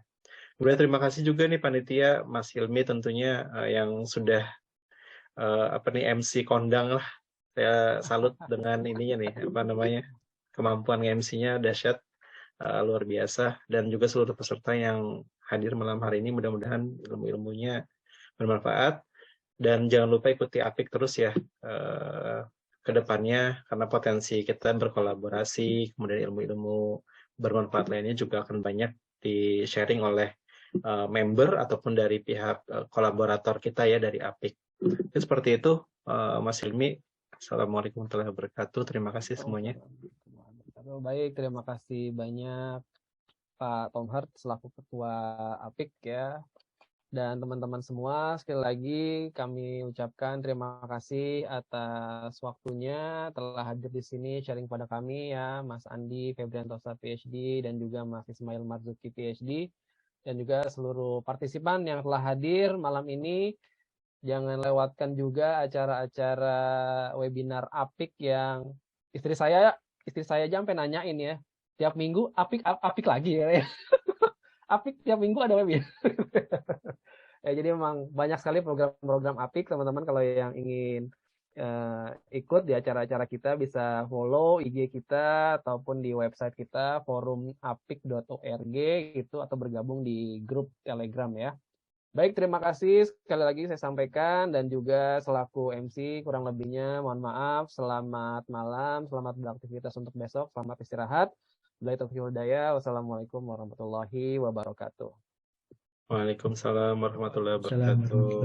Speaker 3: Kemudian terima kasih juga nih panitia, Mas Hilmi tentunya yang sudah MC kondang lah. Saya salut dengan ininya nih, kemampuan MC-nya dahsyat, luar biasa. Dan juga seluruh peserta yang hadir malam hari ini, mudah-mudahan ilmu-ilmunya bermanfaat. Dan jangan lupa ikuti Apik terus ya ke depannya, karena potensi kita berkolaborasi, kemudian ilmu-ilmu bermanfaat lainnya juga akan banyak di-sharing oleh member ataupun dari pihak kolaborator kita ya dari Apik. Jadi seperti itu, Mas Hilmi. Assalamualaikum warahmatullahi wabarakatuh. Terima kasih semuanya.
Speaker 6: Baik, terima kasih banyak Pak Tomhart selaku Ketua Apik ya. Dan teman-teman semua, sekali lagi kami ucapkan terima kasih atas waktunya telah hadir di sini sharing pada kami ya, Mas Andi Febriantosa PhD dan juga Mas Ismail Marzuki PhD dan juga seluruh partisipan yang telah hadir malam ini. Jangan lewatkan juga acara-acara webinar Apik yang istri saya aja sampai nanyain ya, tiap minggu Apik lagi ya. Apik tiap minggu ada webinar. Ya, jadi memang banyak sekali program-program Apik, teman-teman. Kalau yang ingin ikut di acara-acara kita bisa follow IG kita ataupun di website kita forumapik.org gitu, atau bergabung di grup Telegram ya. Baik, terima kasih sekali lagi saya sampaikan, dan juga selaku MC kurang lebihnya mohon maaf. Selamat malam, selamat beraktivitas untuk besok, selamat istirahat. Wassalamualaikum warahmatullahi wabarakatuh.
Speaker 3: Waalaikumsalam warahmatullahi wabarakatuh.